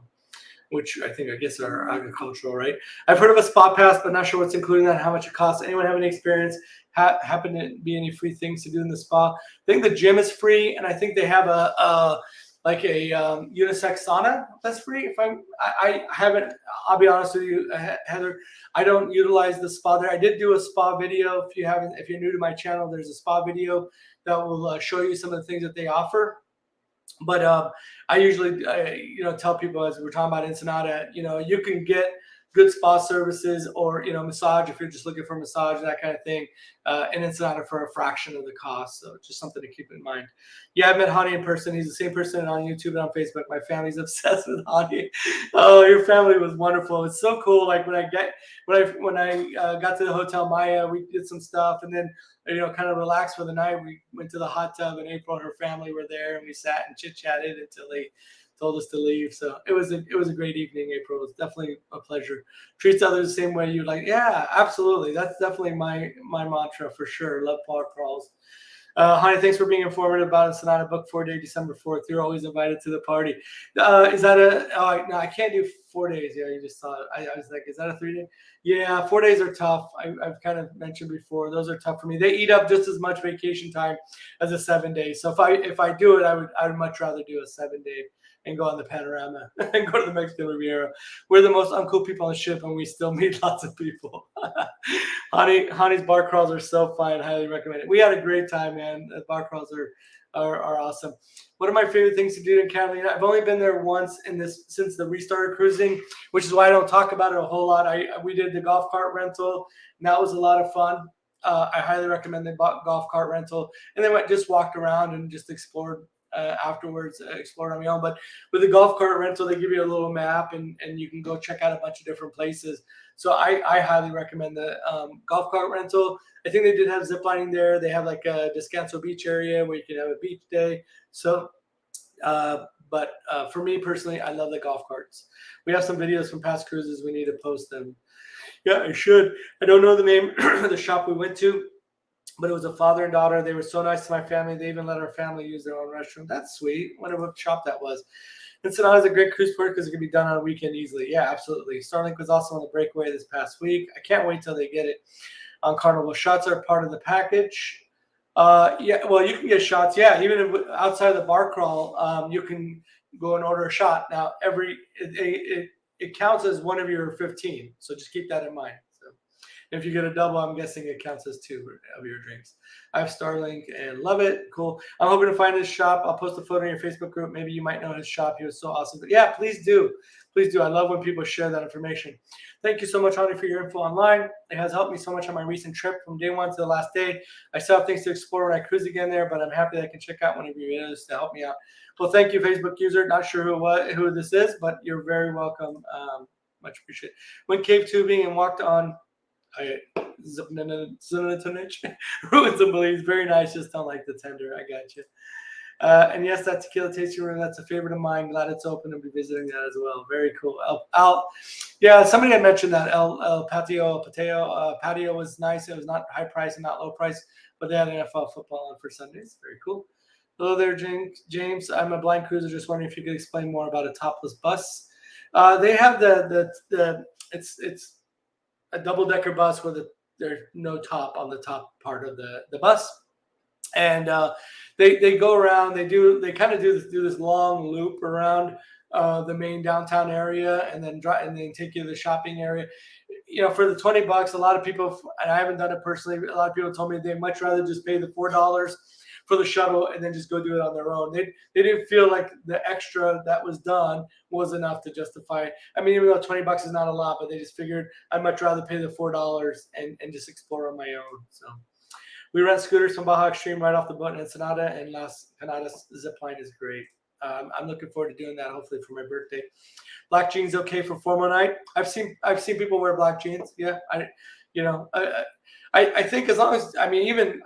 which I guess are agricultural, right? I've heard of a spa pass, but not sure what's including that, how much it costs. Anyone have any experience? Happen to be any free things to do in the spa? I think the gym is free, and I think they have a unisex sauna that's free. I haven't, I'll be honest with you, Heather, I don't utilize the spa there. I did do a spa video. If you're new to my channel, there's a spa video that will show you some of the things that they offer. But I usually, you know, tell people, as we're talking about Ensenada, you know, you can get good spa services or, you know, massage if you're just looking for massage, that kind of thing, in Ensenada for a fraction of the cost. So just something to keep in mind. Yeah, I met Hani in person. He's the same person on YouTube and on Facebook. My family's obsessed with Hani. Oh, your family was wonderful. It's so cool. Like when I got to the Hotel Maya, we did some stuff, and then, you know, kind of relaxed for the night. We went to the hot tub, and April and her family were there, and we sat and chit-chatted until they told us to leave. So it was a great evening, April. It was definitely a pleasure. Treats others the same way you like. Yeah, absolutely. That's definitely my mantra for sure. Love Paul Prowls. Hi, thanks for being informative about Ensenada Book 4-day, December 4th. You're always invited to the party. Is that no, I can't do 4 days. Yeah, you just saw it. I was like, is that a 3-day? Yeah, 4 days are tough. I've kind of mentioned before, those are tough for me. They eat up just as much vacation time as a 7 day. So if I do it, I would much rather do a 7 day and go on the Panorama and go to the Mexican Riviera. We're the most uncool people on the ship, and we still meet lots of people. Honey's bar crawls are so fun. Highly recommend it. We had a great time, man. The bar crawls are awesome. One of my favorite things to do in Catalina, I've only been there once since the restart of cruising, which is why I don't talk about it a whole lot. We did the golf cart rental, and that was a lot of fun. I highly recommend the golf cart rental, and then just walked around and just explored afterwards, explored on my own. But with the golf cart rental, they give you a little map, and you can go check out a bunch of different places. So I highly recommend the golf cart rental. I think they did have zip lining there. They have like a Descanso Beach area where you can have a beach day. So, but for me personally, I love the golf carts. We have some videos from past cruises. We need to post them. Yeah, I should. I don't know the name of the shop we went to, but it was a father and daughter. They were so nice to my family. They even let our family use their own restroom. That's sweet. I wonder what shop that was. Ensenada is a great cruise port because it can be done on a weekend easily. Yeah, absolutely. Starlink was also on the breakaway this past week. I can't wait till they get it on Carnival. Shots are part of the package. Yeah, well, you can get shots. Yeah, even if, outside of the bar crawl, you can go and order a shot. Now, it counts as one of your 15, so just keep that in mind. So, if you get a double, I'm guessing it counts as 2 of your drinks. I have Starlink and love it. Cool. I'm hoping to find his shop. I'll post a photo in your Facebook group. Maybe you might know his shop. He was so awesome. But yeah, please do. Please do. I love when people share that information. Thank you so much, Honey, for your info online. It has helped me so much on my recent trip from day 1 to the last day. I still have things to explore when I cruise again there, but I'm happy that I can check out one of your videos to help me out. Well, thank you, Facebook user. Not sure who this is, but you're very welcome. Much appreciated. Went cave tubing and walked on ruins and beliefs. Very nice. Just don't like the tender. I got you. And yes, that tequila tasting room, that's a favorite of mine. Glad it's open. I'll be visiting that as well. Very cool. Yeah, somebody had mentioned that El Patio was nice. It was not high price and not low price, but they had NFL football on for Sundays. Very cool. Hello there, James. I'm a blind cruiser. Just wondering if you could explain more about a topless bus. They have it's a double-decker bus where there's no top on the top part of the bus, and they go around. They kind of do this long loop around the main downtown area, and then take you to the shopping area. You know, for the $20, a lot of people, and I haven't done it personally, a lot of people told me they'd much rather just pay the $4 for the shuttle and then just go do it on their own. They didn't feel like the extra that was done was enough to justify. I mean, even though $20 is not a lot, but they just figured I'd much rather pay the $4 and just explore on my own. So we rent scooters from Baja Extreme right off the boat in Ensenada, and Las Canadas zipline is great. I'm looking forward to doing that, hopefully for my birthday. Black jeans okay for formal night? I've seen people wear black jeans. Yeah, I think as long as, I mean, even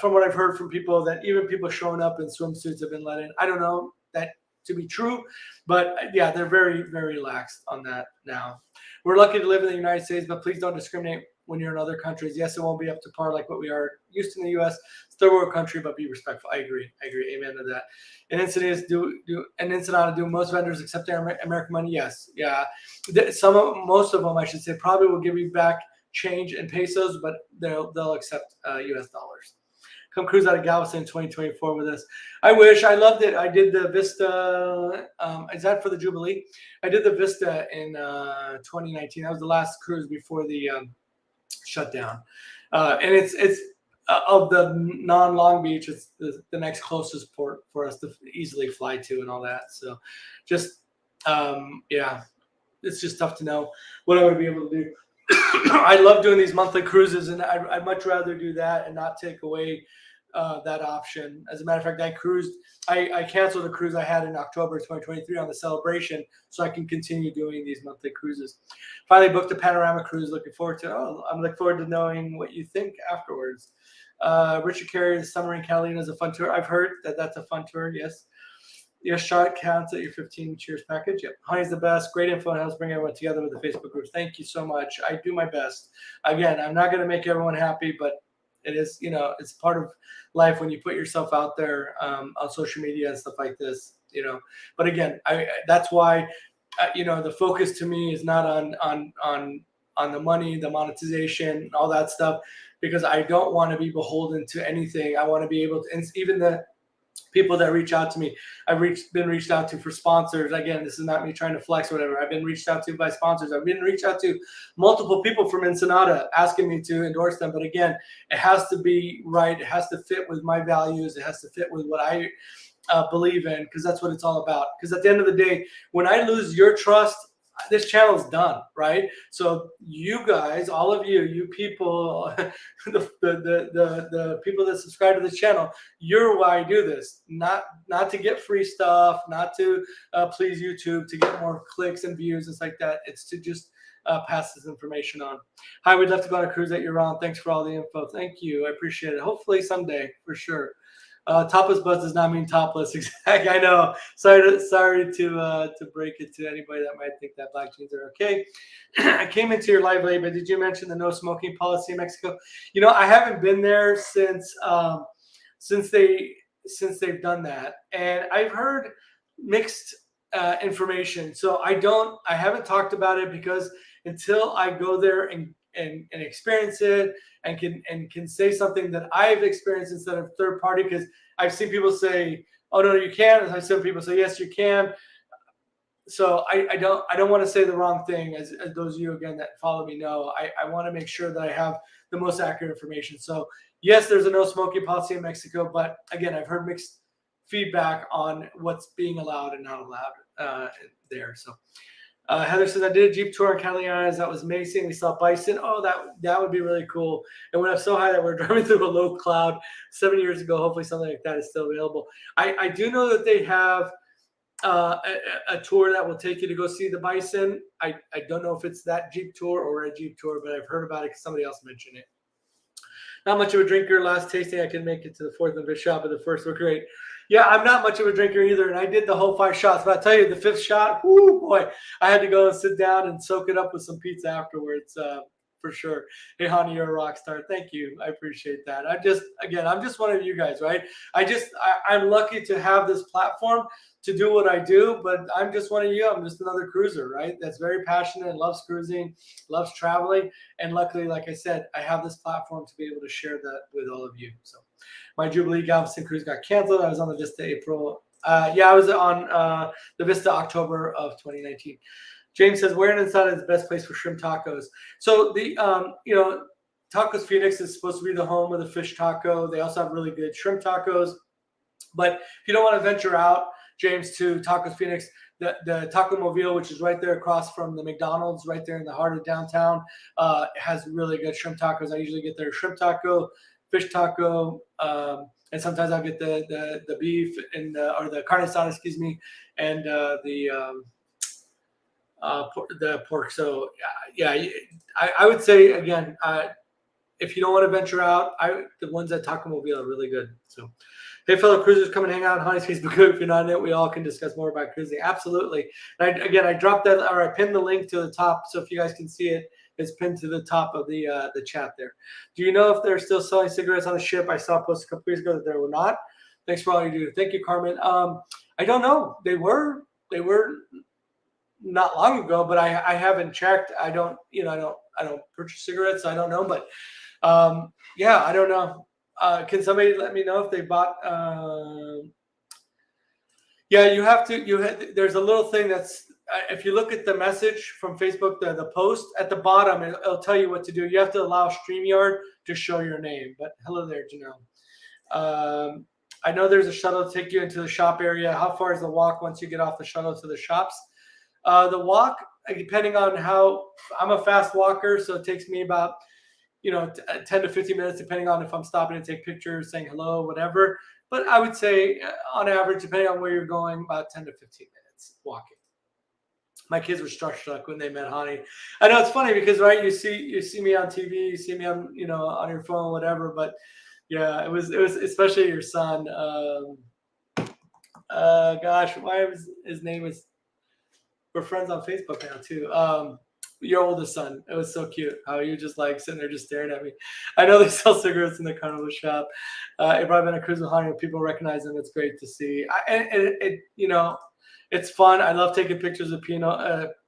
from what I've heard from people, that even people showing up in swimsuits have been let in. I don't know that to be true, but yeah, they're very, very lax on that now. We're lucky to live in the United States, but please don't discriminate when you're in other countries. Yes, it won't be up to par like what we are used to in the U.S. It's third world country, but be respectful. I agree. Amen to that. And Ensenada, do most vendors accept American money? Yes. Yeah. Most of them, I should say, probably will give you back change in pesos, but they'll accept U.S. dollars. Come cruise out of Galveston in 2024 with us. I wish. I loved it. I did the Vista. Is that for the Jubilee? I did the Vista in 2019. That was the last cruise before the shutdown. And it's of the non-Long Beach, it's the next closest port for us to easily fly to and all that. So just, yeah, it's just tough to know what I would be able to do. I love doing these monthly cruises, and I'd much rather do that and not take away that option. As a matter of fact, I canceled a cruise I had in October 2023 on the Celebration, so I can continue doing these monthly cruises. Finally booked a Panorama cruise. I'm looking forward to knowing what you think afterwards. Richard Carey's Summer in Catalina is a fun tour. I've heard that's a fun tour. Yes. Your shot counts at your 15 cheers package. Yep. Honey's the best. Great info and helps bring everyone together with the Facebook groups. Thank you so much. I do my best. Again, I'm not going to make everyone happy, but it is, it's part of life when you put yourself out there on social media and stuff like this, But again, that's why, the focus to me is not on the money, the monetization, all that stuff, because I don't want to be beholden to anything. I want to be able to, and even people that reach out to me. I've been reached out to for sponsors. Again, this is not me trying to flex or whatever. I've been reached out to by sponsors. I've been reached out to multiple people from Ensenada asking me to endorse them. But again, it has to be right. It has to fit with my values. It has to fit with what I believe in, because that's what it's all about. Because at the end of the day, when I lose your trust, this channel is done, right? So you guys, all of you people, the people that subscribe to this channel, you're why I do this. Not to get free stuff, not to please YouTube, to get more clicks and views, and like that. It's to just pass this information on. Hi, we'd love to go on a cruise that you're on. Thanks for all the info. Thank you. I appreciate it. Hopefully someday, for sure. Topless buzz does not mean topless. Exactly. I know. Sorry to break it to anybody that might think that black jeans are okay. I came into your live late, but did you mention the no smoking policy in Mexico? You know, I haven't been there since they've done that, and I've heard mixed information. So I haven't talked about it, because until I go there and experience it and can say something that I've experienced instead of third party, because I've seen people say, oh no, you can't, and I've seen people say, yes, you can. So I don't want to say the wrong thing, as those of you again that follow me know. I want to make sure that I have the most accurate information. So yes, there's a no smoking policy in Mexico, but again, I've heard mixed feedback on what's being allowed and not allowed there. So Heather says, I did a Jeep tour in California. That was amazing. We saw bison. Oh, that would be really cool. And went up so high that we're driving through a low cloud 7 years ago. Hopefully something like that is still available. I do know that they have a tour that will take you to go see the bison. I don't know if it's that Jeep tour or a Jeep tour, but I've heard about it because somebody else mentioned it. Not much of a drinker. Last tasting, I can make it to the fourth and fifth shot, but the first were great. Yeah, I'm not much of a drinker either, and I did the whole 5 shots. But I tell you, the 5th shot, whoo, boy, I had to go and sit down and soak it up with some pizza afterwards, for sure. Hey, honey, you're a rock star. Thank you. I appreciate that. I'm just one of you guys, right? I'm lucky to have this platform to do what I do, but I'm just one of you. I'm just another cruiser, right? That's very passionate and loves cruising, loves traveling. And luckily, like I said, I have this platform to be able to share that with all of you. So my Jubilee Galveston cruise got canceled. I was on the Vista April. I was on the Vista October of 2019. James says, where in Ensenada is the best place for shrimp tacos? So the, Tacos Phoenix is supposed to be the home of the fish taco. They also have really good shrimp tacos. But if you don't want to venture out, James, to Tacos Phoenix, the Taco Mobile, which is right there across from the McDonald's, right there in the heart of downtown, has really good shrimp tacos. I usually get their shrimp taco, fish taco, and sometimes I'll get the beef or the carne asada, excuse me, and the pork. So yeah, I would say again, if you don't want to venture out, the ones at Taco Mobile are really good. So, hey, fellow cruisers, come and hang out on Honey's Facebook group. If you're not in it, we all can discuss more about cruising. Absolutely. And I dropped that, or I pinned the link to the top, so if you guys can see it, it's pinned to the top of the chat there. Do you know if they're still selling cigarettes on the ship? I saw a post a couple years ago that there were not. Thanks for all you do. Thank you, Carmen. I don't know. They were not long ago, but I haven't checked. I don't purchase cigarettes. So I don't know, but yeah, I don't know. Can somebody let me know if they bought? Yeah, you have to. There's a little thing that's. If you look at the message from Facebook, the post at the bottom, it'll tell you what to do. You have to allow StreamYard to show your name. But hello there, Janelle. I know there's a shuttle to take you into the shop area. How far is the walk once you get off the shuttle to the shops? The walk, depending on how, I'm a fast walker, so it takes me about 10 to 15 minutes, depending on if I'm stopping to take pictures, saying hello, whatever. But I would say, on average, depending on where you're going, about 10 to 15 minutes walking. My kids were starstruck when they met Hani. I know it's funny because, right, you see me on TV, you see me on on your phone, whatever. But yeah, it was especially your son. Gosh, why was his name is? We're friends on Facebook now too. Your oldest son. It was so cute how you just like sitting there just staring at me. I know they sell cigarettes in the Carnival shop. If I've been a cruise with Honey, people recognize them. It's great to see. It's fun. I love taking pictures of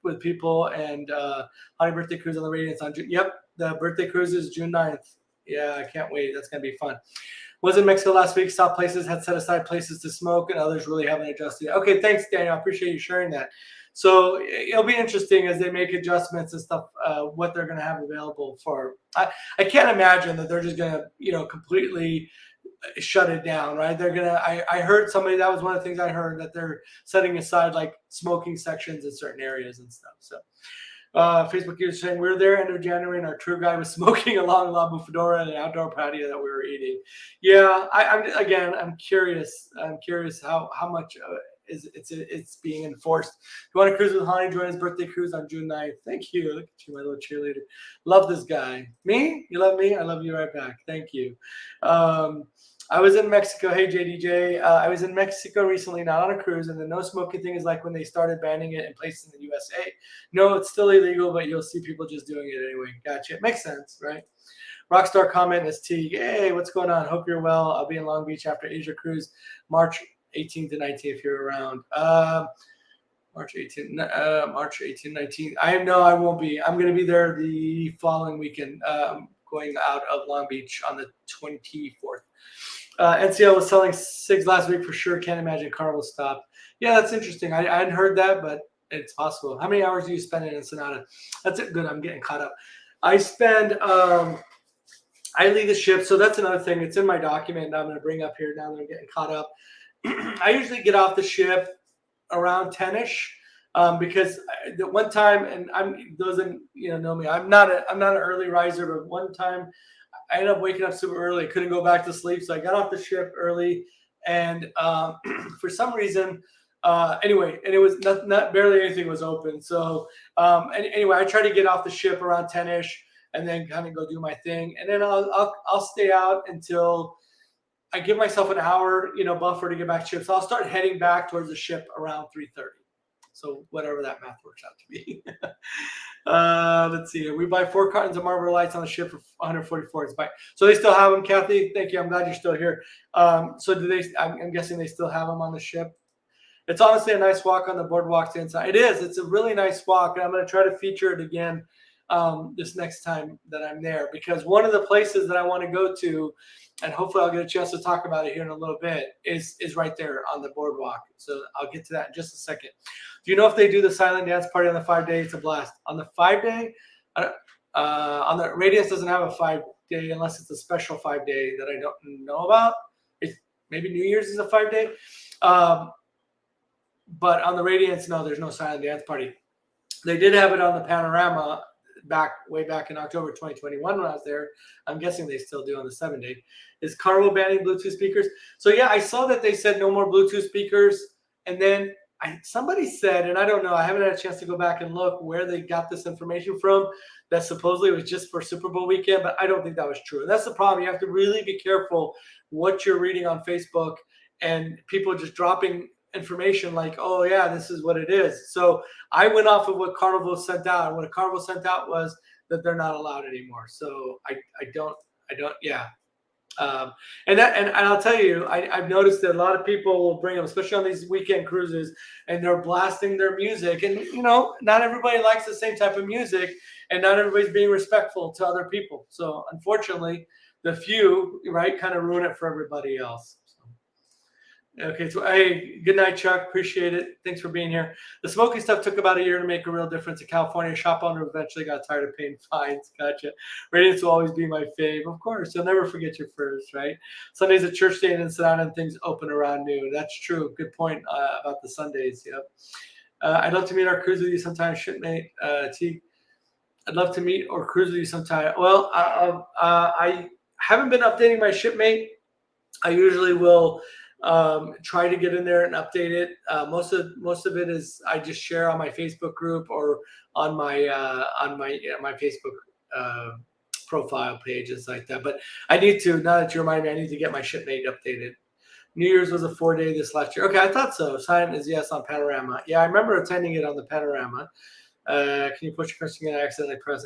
with people. And Honey birthday cruise on the Radiance on June. Yep, the birthday cruise is June 9th. Yeah, I can't wait. That's gonna be fun. Was in Mexico last week. Saw places had set aside places to smoke, and others really haven't adjusted. Okay, thanks, Daniel. I appreciate you sharing that. So it'll be interesting as they make adjustments and stuff, what they're going to have available for. I can't imagine that they're just going to, completely shut it down, right? They're gonna. I heard somebody, that was one of the things I heard, that they're setting aside like smoking sections in certain areas and stuff. So. Facebook user saying we're there end of January and our tour guide was smoking along La Bufadora and an outdoor patio that we were eating. Yeah, I'm curious. I'm curious how much it's being enforced. If you want to cruise with Hani, join his birthday cruise on June 9th. Thank you. Look at you, my little cheerleader. Love this guy. Me? You love me? I love you right back. Thank you. I was in Mexico. Hey, JDJ. I was in Mexico recently, not on a cruise, and the no smoking thing is like when they started banning it in places in the USA. No, it's still illegal, but you'll see people just doing it anyway. Gotcha. It makes sense, right? Rockstar comment is Teague. Hey, what's going on? Hope you're well. I'll be in Long Beach after Asia Cruise, March 18th to 19th if you're around. March 18th, 19th. I won't be. I'm going to be there the following weekend, going out of Long Beach on the 24th. NCL was selling cigs last week for sure. Can't imagine Carnival stopped. Yeah, that's interesting. I hadn't heard that, but it's possible. How many hours do you spend in Ensenada? That's it. Good. I'm getting caught up. I spend, I leave the ship. So that's another thing. It's in my document that I'm going to bring up here now that I'm getting caught up. I usually get off the ship around 10-ish. Because the one time, and those that know me, I'm not an early riser, but one time I ended up waking up super early. I couldn't go back to sleep, so I got off the ship early, and for some reason, anyway, and it was not barely anything was open. So anyway, I try to get off the ship around 10-ish, and then kind of go do my thing, and then I'll stay out until I give myself an hour, buffer to get back to ship. So I'll start heading back towards the ship around 3:30. So whatever that math works out to be. Let's see. We buy 4 cartons of Marlboro Lights on the ship for 144. So they still have them, Kathy. Thank you. I'm glad you're still here. So do they? I'm guessing they still have them on the ship. It's honestly a nice walk on the boardwalks inside. It is. It's a really nice walk, and I'm going to try to feature it again this next time that I'm there, because one of the places that I want to go to, and hopefully I'll get a chance to talk about it here in a little bit, is right there on the boardwalk. So I'll get to that in just a second. Do you know if they do the silent dance party on the 5-day? It's a blast. On the 5-day, on the Radiance doesn't have a 5-day unless it's a special 5-day that I don't know about. Maybe New Year's is a 5-day. But on the Radiance, no, there's no silent dance party. They did have it on the Panorama way back in October 2021 when I was there. I'm guessing they still do on the 7-day. Is Carnival banning Bluetooth speakers? So yeah, I saw that they said no more Bluetooth speakers, and then somebody said, and I don't know, I haven't had a chance to go back and look where they got this information from, that supposedly was just for Super Bowl weekend, but I don't think that was true. And that's the problem. You have to really be careful what you're reading on Facebook, and people just dropping information like, oh yeah, this is what it is. So I went off of what Carnival sent out, and what Carnival sent out was that they're not allowed anymore. So I don't, yeah. And I'll tell you, I've noticed that a lot of people will bring them, especially on these weekend cruises, and they're blasting their music. And not everybody likes the same type of music, and not everybody's being respectful to other people. So unfortunately, the few, right, kind of ruin it for everybody else. Okay, so hey, good night, Chuck. Appreciate it. Thanks for being here. The smoking stuff took about a year to make a real difference in California. Shop owner eventually got tired of paying fines. Gotcha. Radiance will always be my fave. Of course, you'll never forget your first, right? Sunday's a church day in Ensenada and things open around noon. That's true. Good point about the Sundays. Yep. I'd love to meet or cruise with you sometime, shipmate. T. I'd love to meet or cruise with you sometime. Well, I haven't been updating my shipmate. I usually will try to get in there and update it. Most of it is I just share on my Facebook group or on my Facebook profile pages like that. But I need to, now that you remind me, I need to get my shipmate updated. New Year's was a 4-day this last year. Okay, I thought so. Sign is yes on Panorama. Yeah, I remember attending it on the Panorama. Can you push your question again? I accidentally press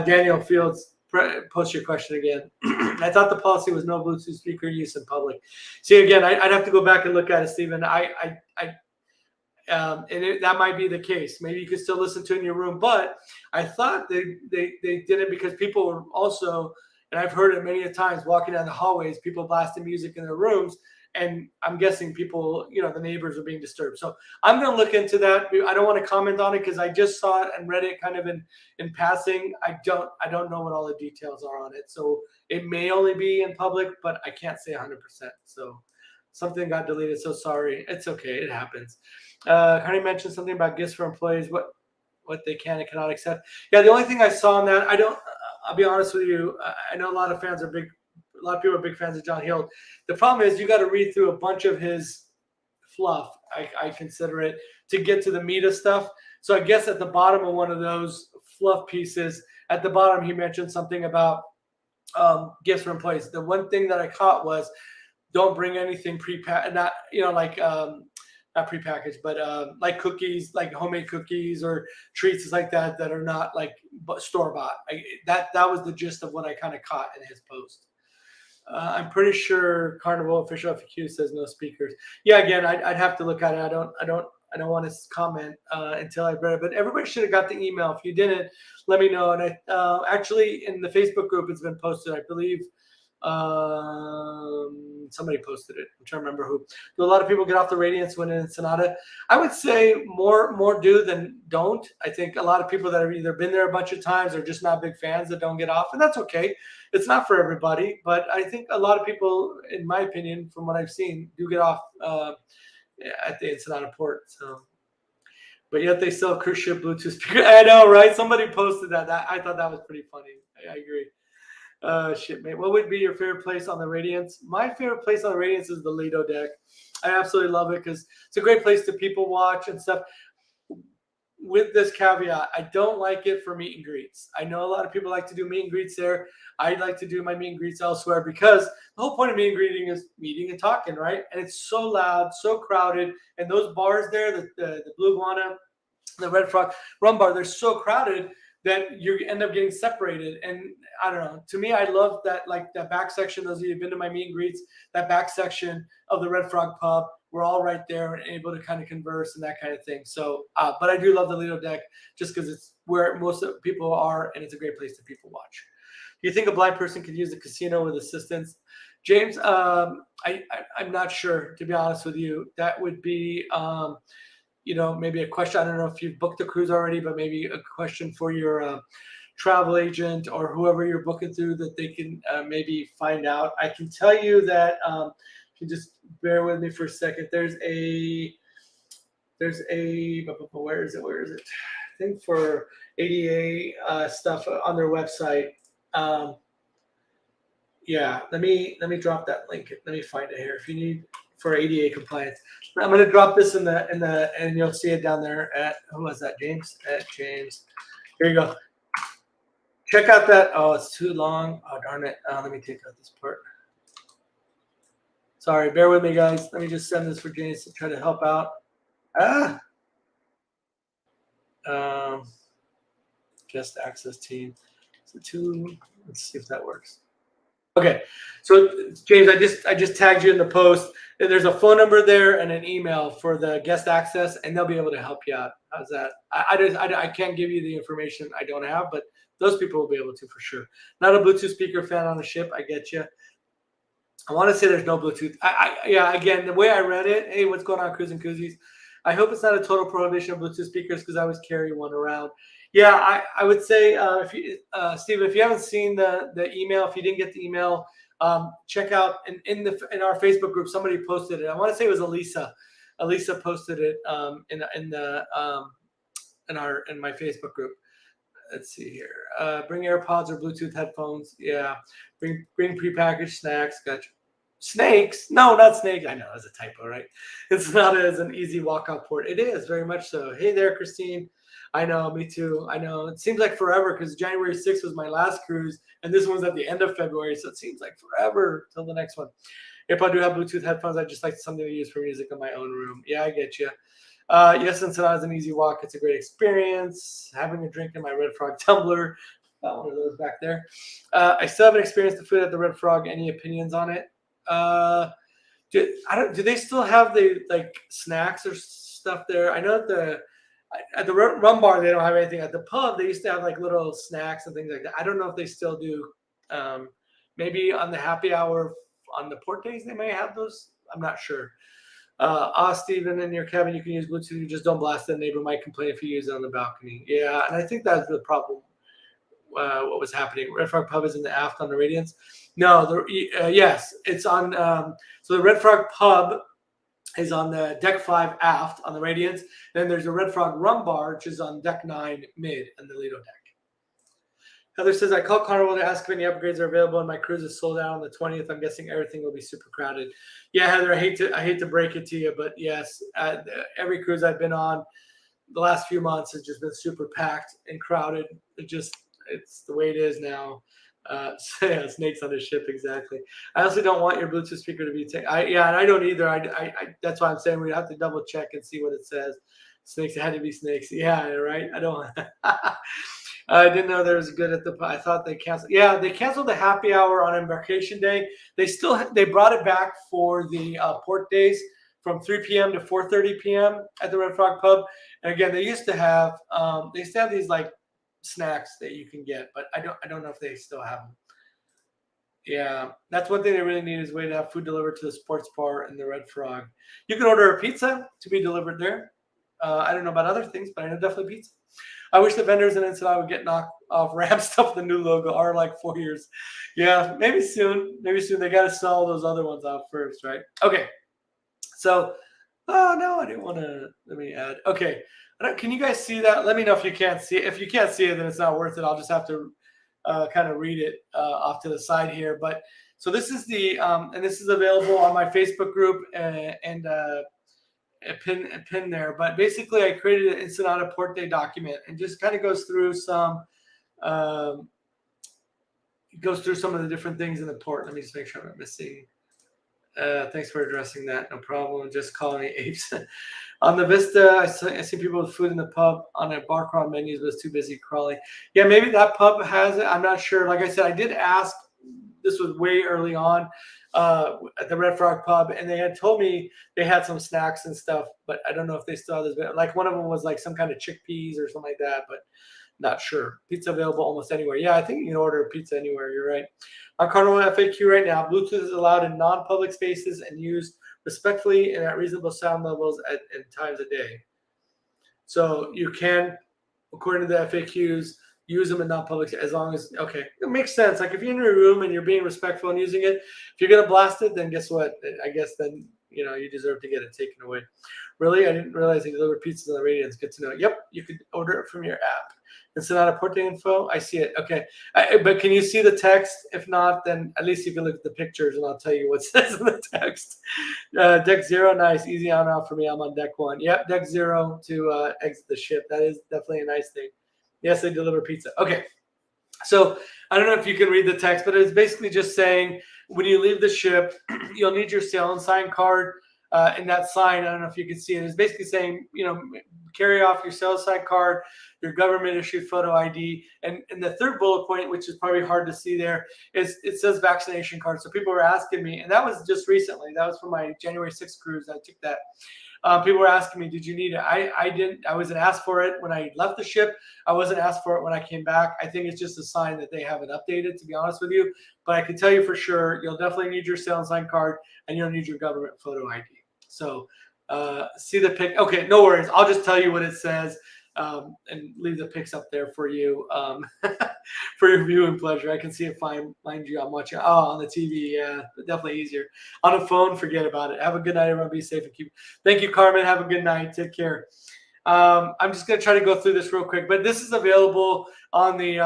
Daniel Fields. Post your question again. I thought the policy was no Bluetooth speaker use in public. See, again, I'd have to go back and look at it, Stephen. That might be the case. Maybe you could still listen to it in your room, but I thought they did it because people were also and I've heard it many a times walking down the hallways, people blasting music in their rooms. And I'm guessing people, the neighbors are being disturbed. So I'm going to look into that. I don't want to comment on it because I just saw it and read it kind of in passing. I don't know what all the details are on it. So it may only be in public, but I can't say 100%. So something got deleted. So sorry. It's okay. It happens. Honey mentioned something about gifts for employees. What they can and cannot accept. Yeah, the only thing I saw on that, I'll be honest with you. I know a lot of people are big fans of John Hill. The problem is you got to read through a bunch of his fluff, I consider it, to get to the meat of stuff. So I guess at the bottom of one of those fluff pieces, at the bottom, he mentioned something about gifts for employees. The one thing that I caught was don't bring anything pre-packaged, not, not prepackaged, but like cookies, like homemade cookies or treats like that are not like store-bought. That was the gist of what I kind of caught in his post. I'm pretty sure Carnival official FAQ says no speakers. Yeah, again, I'd have to look at it. I don't want to comment until I've read it. But everybody should have got the email. If you didn't, let me know. And I actually in the Facebook group, it's been posted. I believe somebody posted it. I'm trying to remember who. Do a lot of people get off the Radiance when in Ensenada? I would say more do than don't. I think a lot of people that have either been there a bunch of times or just not big fans that don't get off, and that's okay. It's not for everybody, but I think a lot of people, in my opinion, from what I've seen, do get off at the Ensenada port. So, but yet they sell cruise ship Bluetooth speakers. I know, right? Somebody posted that. I thought that was pretty funny. I agree. Shit, mate. What would be your favorite place on the Radiance? My favorite place on the Radiance is the Lido deck. I absolutely love it because it's a great place to people watch and stuff. With this caveat, I don't like it for meet and greets. I know a lot of people like to do meet and greets there. I'd like to do my meet and greets elsewhere because the whole point of meet and greeting is meeting and talking, right? And it's so loud, so crowded. And those bars there, the Blue Guana, the Red Frog Rum Bar, they're so crowded that you end up getting separated. And I don't know. To me, I love that, like that back section. Those of you who've been to my meet and greets, that back section of the Red Frog Pub, we're all right there and able to kind of converse and that kind of thing. So, but I do love the Lido deck just because it's where most of people are and it's a great place to people watch. Do you think a blind person could use the casino with assistance? James, I'm not sure, to be honest with you. That would be, maybe a question. I don't know if you've booked the cruise already, but maybe a question for your travel agent or whoever you're booking through that they can maybe find out. I can tell you that, if you just bear with me for a second, there's a, where is it? I think for ADA stuff on their website. Yeah, let me drop that link. Let me find it here. If you need for ADA compliance, I'm going to drop this in the and you'll see it down there at, who was that? James. At James. Here you go. Check out that. Oh, it's too long. Oh, darn it. Let me take out this part. Sorry, bear with me, guys. Let me just send this for James to try to help out. Guest access team. So let's see if that works. Okay, so James, I just tagged you in the post. There's a phone number there and an email for the guest access, and they'll be able to help you out. How's that? I can't give you the information I don't have, but those people will be able to for sure. Not a Bluetooth speaker fan on the ship. I get you. I want to say there's no Bluetooth. Yeah, again, the way I read it, hey, what's going on, Cruise and Koozies? I hope it's not a total prohibition of Bluetooth speakers because I always carry one around. Yeah, I would say, Steven, if you haven't seen the email, if you didn't get the email, check out in our Facebook group. Somebody posted it. I want to say it was Elisa. Elisa posted it in my Facebook group. Let's see here. Bring AirPods or Bluetooth headphones. Yeah. Bring prepackaged snacks. Gotcha. Snakes? No, not snakes. I know that's a typo, right? It's not as an easy walkout port. It is very much so. Hey there, Christine. I know, me too. I know. It seems like forever because January 6th was my last cruise, and this one's at the end of February, so it seems like forever till the next one. If I do have Bluetooth headphones, I just like something to use for music in my own room. Yeah, I get you. Yes, Ensenada is an easy walk. It's a great experience. Having a drink in my Red Frog tumbler. Got one of those back there. I still haven't experienced the food at the Red Frog. Any opinions on it? Do they still have the like snacks or stuff there? I know at the rum bar they don't have anything. At the pub they used to have like little snacks and things like that. I don't know if they still do. Maybe on the happy hour on the port days they may have those. I'm not sure. Steven, in your cabin, you can use Bluetooth. You just don't blast it. The neighbor might complain if you use it on the balcony. Yeah, and I think that's the problem. What was happening? Red Frog Pub is in the aft on the Radiance. No, yes, it's on. So the Red Frog Pub is on the deck 5 aft on the Radiance. Then there's a Red Frog Rum Bar, which is on deck 9 mid on the Lido deck. Heather says, I called Carnival to ask if any upgrades are available, and my cruise is sold out on the 20th. I'm guessing everything will be super crowded. Yeah, Heather, I hate to break it to you, but yes, every cruise I've been on the last few months has just been super packed and crowded. It's the way it is now. So yeah, snakes on the ship, exactly. I also don't want your Bluetooth speaker to be taken. Yeah, and I don't either. I that's why I'm saying we have to double check and see what it says. Snakes, it had to be snakes. Yeah, right. I don't. I didn't know there was good at the. I thought they canceled. Yeah, they canceled the happy hour on embarkation day. They brought it back for the port days from 3 p.m. to 4:30 p.m. at the Red Frog Pub. And again, they used to have these like snacks that you can get, but I don't know if they still have them. Yeah, that's one thing they really need is a way to have food delivered to the sports bar and the Red Frog. You can order a pizza to be delivered there. I don't know about other things, but I know definitely pizza. I wish the vendors in Ensenada would get knocked off Ram stuff. The new logo are like 4 years. Yeah, maybe soon. Maybe soon. They got to sell those other ones out first, right? Okay. So, oh no, I didn't want to. Let me add. Okay. Can you guys see that? Let me know if you can't see it. If you can't see it, then it's not worth it. I'll just have to kind of read it off to the side here. But so this is the and this is available on my Facebook group and a pin there. But basically, I created an Ensenada Port Day document and just kind of goes through some of the different things in the port. Let me just make sure I'm not missing. Thanks for addressing that. No problem. Just calling me apes. On the Vista, I see people with food in the pub on a bar crawl menus, but it's too busy crawling. Yeah, maybe that pub has it. I'm not sure. Like I said, I did ask. This was way early on at the Red Frog Pub, and they had told me they had some snacks and stuff, but I don't know if they still have this. Like one of them was like some kind of chickpeas or something like that, but not sure. Pizza available almost anywhere. Yeah, I think you can order pizza anywhere. You're right. On Carnival FAQ right now, Bluetooth is allowed in non-public spaces and used respectfully and at reasonable sound levels at times a day. So you can, according to the FAQs, use them in non-public as long as, okay, it makes sense. Like if you're in your room and you're being respectful and using it, if you're going to blast it, then guess what? I guess then, you deserve to get it taken away. Really? I didn't realize they delivered pizzas on the Radiance. Good to know. Yep, you could order it from your app. Ensenada Porte info. I see it. Okay. But can you see the text? If not, then at least you can look at the pictures and I'll tell you what it says in the text. Deck 0, nice. Easy on out for me. I'm on deck 1. Yep, deck 0 to exit the ship. That is definitely a nice thing. Yes, they deliver pizza. Okay. So I don't know if you can read the text, but it's basically just saying when you leave the ship, you'll need your sail and sign card. And that sign, I don't know if you can see it, is basically saying, carry off your sail sign card, your government issued photo ID. And the third bullet point, which is probably hard to see there, is it says vaccination card. So people were asking me, and that was just recently. That was for my January 6th cruise. I took that. People were asking me, did you need it? I didn't. I wasn't asked for it when I left the ship. I wasn't asked for it when I came back. I think it's just a sign that they haven't updated, to be honest with you. But I can tell you for sure, you'll definitely need your sail and sign card, and you'll need your government photo ID. So see the pic. Okay, no worries. I'll just tell you what it says and leave the pics up there for you for your viewing pleasure. I can see it fine. Mind you, I'm watching on the TV. Yeah, definitely easier. On a phone, forget about it. Have a good night, everyone. Be safe and keep. Thank you, Carmen. Have a good night. Take care. I'm just gonna try to go through this real quick, but this is available on the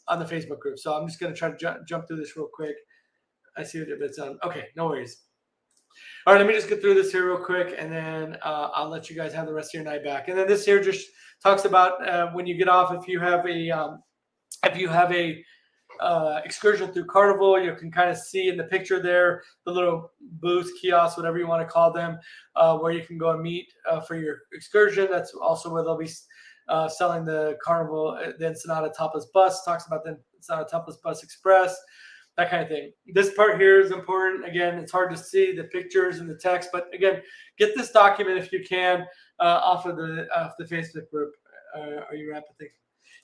Facebook group. So I'm just gonna try to jump through this real quick. I see what it's on. Okay, no worries. All right, let me just get through this here real quick, and then I'll let you guys have the rest of your night back. And then this here just talks about when you get off, if you have a excursion through Carnival, you can kind of see in the picture there the little booths, kiosks, whatever you want to call them, where you can go and meet for your excursion. That's also where they'll be selling the Carnival, the Ensenada Topless Bus. Talks about the Ensenada Topless Bus Express. That kind of thing. This part here is important. Again, it's hard to see the pictures and the text, but again, get this document if you can off the Facebook group. Are you wrapping things?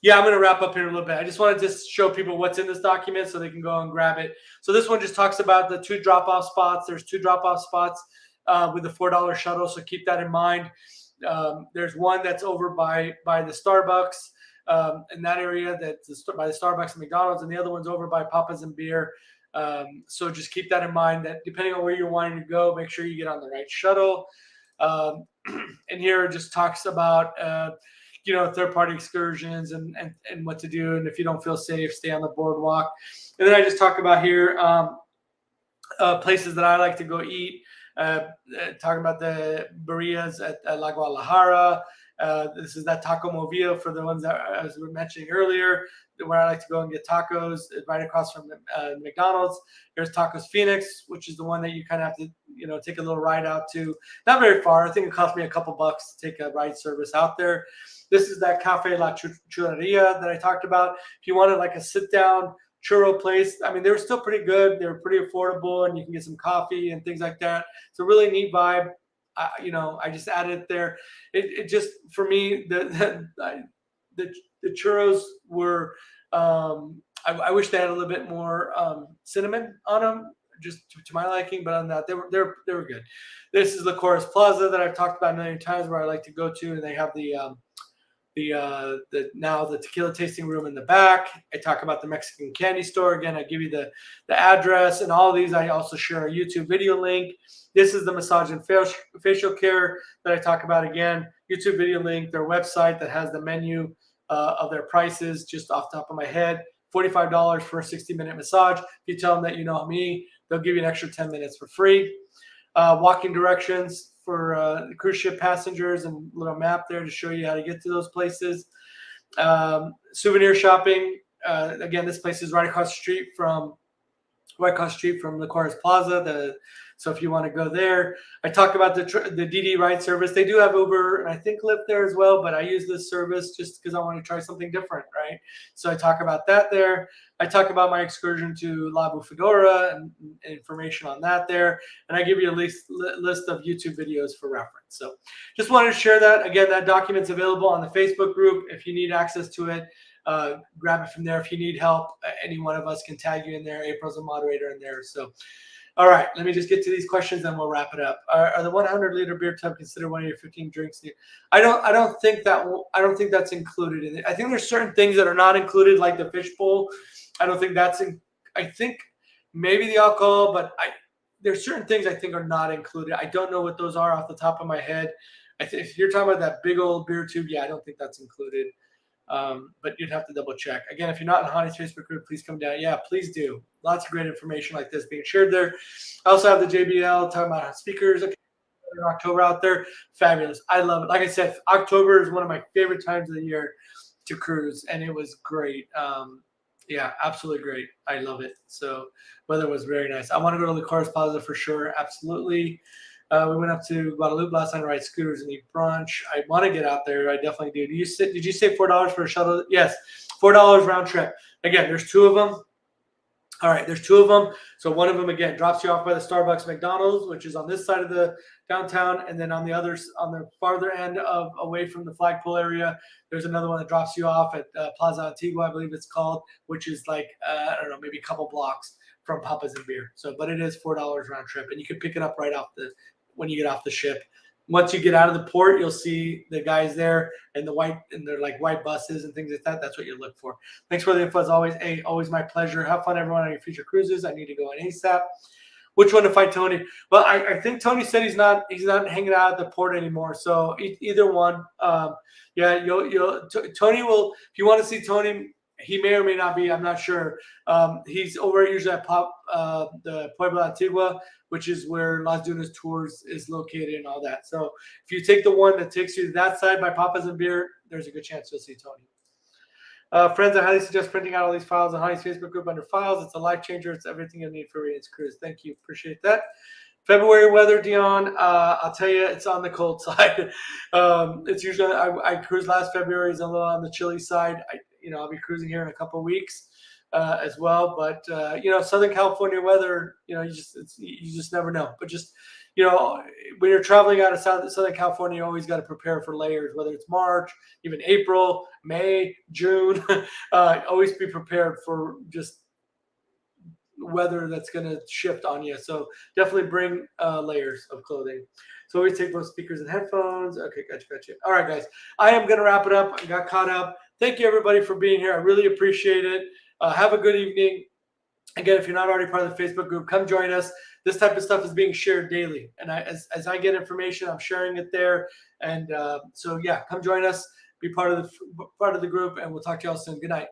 Yeah, I'm going to wrap up here in a little bit. I just wanted to show people what's in this document so they can go and grab it. So this one just talks about the 2 drop-off spots. There's 2 drop-off spots with the $4 shuttle, so keep that in mind. There's one that's over by the Starbucks in that area, that's by the Starbucks and McDonald's, and the other one's over by Papa's and Beer. So just keep that in mind, that depending on where you're wanting to go, make sure you get on the right shuttle. And here it just talks about third-party excursions and what to do, and if you don't feel safe, stay on the boardwalk. And then I just talk about here places that I like to go eat. Talking about the birrias at La Guadalajara. This is that Taco Movia for the ones that I was mentioning earlier, where I like to go and get tacos right across from McDonald's. There's Tacos Phoenix, which is the one that you kind of have to, take a little ride out to. Not very far. I think it cost me a couple bucks to take a ride service out there. This is that Cafe La Churreria that I talked about. If you wanted like a sit-down churro place, I mean, they were still pretty good. They were pretty affordable, and you can get some coffee and things like that. It's a really neat vibe. I just added it there. It just, for me, the churros were. I wish they had a little bit more cinnamon on them, just to my liking. But on that, they were good. This is Licores Plaza that I've talked about a million times, where I like to go to, and they have the tequila tasting room in the back. I talk about the Mexican candy store. Again, I give you the address, and all of these I also share a YouTube video link. This is the massage and facial care that I talk about. Again, YouTube video link, their website that has the menu of their prices just off the top of my head. $45 for a 60-minute massage. If you tell them that you know me, they'll give you an extra 10 minutes for free. Walking directions for the cruise ship passengers, and a little map there to show you how to get to those places. Souvenir shopping. Again, this place is right across the street from Licores Plaza. So if you want to go there, I talk about the DD ride service. They do have Uber and I think Lyft there as well, but I use this service just because I want to try something different, right? So I talk about that there. I talk about my excursion to La Bufadora and information on that there, and I give you a list of YouTube videos for reference. So just wanted to share that. Again, that document's available on the Facebook group. If you need access to it, grab it from there. If you need help, any one of us can tag you in there. April's a moderator in there. So, all right, let me just get to these questions, and we'll wrap it up. Are the 100-liter beer tub considered one of your 15 drinks? I don't think that's included in it. I think there's certain things that are not included, like the fishbowl. I don't think that's in. I think maybe the alcohol, but there's certain things I think are not included. I don't know what those are off the top of my head. If you're talking about that big old beer tube, yeah, I don't think that's included. But you'd have to double check. Again, if you're not in Hani's Facebook group, please come down. Yeah, please do. Lots of great information like this being shared there. I also have the JBL talking about speakers in October out there. Fabulous. I love it. Like I said, October is one of my favorite times of the year to cruise, and it was great. Yeah, absolutely great. I love it. So weather was very nice. I want to go to Licores Plaza for sure. Absolutely. We went up to Guadalupe last night to ride scooters and eat brunch. I want to get out there. I definitely do. Did you say $4 for a shuttle? Yes, $4 round trip. Again, there's 2 of them. All right, there's 2 of them. So one of them, again, drops you off by the Starbucks McDonald's, which is on this side of the downtown. And then on the farther end away from the flagpole area, there's another one that drops you off at Plaza Antigua, I believe it's called, which is like, I don't know, maybe a couple blocks from Papa's and Beer. So, but it is $4 round trip. And you can pick it up right when you get off the ship. Once you get out of the port, you'll see the guys there and they're like white buses and things like that. That's what you look for. Thanks for the info as always. Hey, always my pleasure. Have fun, everyone, on your future cruises. I need to go on ASAP. Which one to find Tony? Well, I think Tony said he's not hanging out at the port anymore. So either one. Yeah, Tony will. If you want to see Tony, he may or may not be. I'm not sure. He's over usually at the Pueblo Antigua, which is where Las Dunas Tours is located and all that. So if you take the one that takes you to that side by Papa's and Beer, there's a good chance you'll see Tony. Friends, I highly suggest printing out all these files on Honey's Facebook group under files. It's a life changer. It's everything you need for Radiance Cruise. Thank you. Appreciate that. February weather, Dion, I'll tell you, it's on the cold side. It's usually I cruised last February, is a little on the chilly side. I'll be cruising here in a couple of weeks as well. But Southern California weather, you just never know. But just when you're traveling out of Southern California, you always got to prepare for layers, whether it's March, even April, May, June. Always be prepared for just weather that's going to shift on you. So definitely bring layers of clothing. So always take both speakers and headphones. Okay, gotcha. All right, guys. I am going to wrap it up. I got caught up. Thank you, everybody, for being here. I really appreciate it. Have a good evening. Again, if you're not already part of the Facebook group, come join us. This type of stuff is being shared daily. And as I get information, I'm sharing it there. And so, yeah, come join us. Be part of the group, and we'll talk to y'all soon. Good night.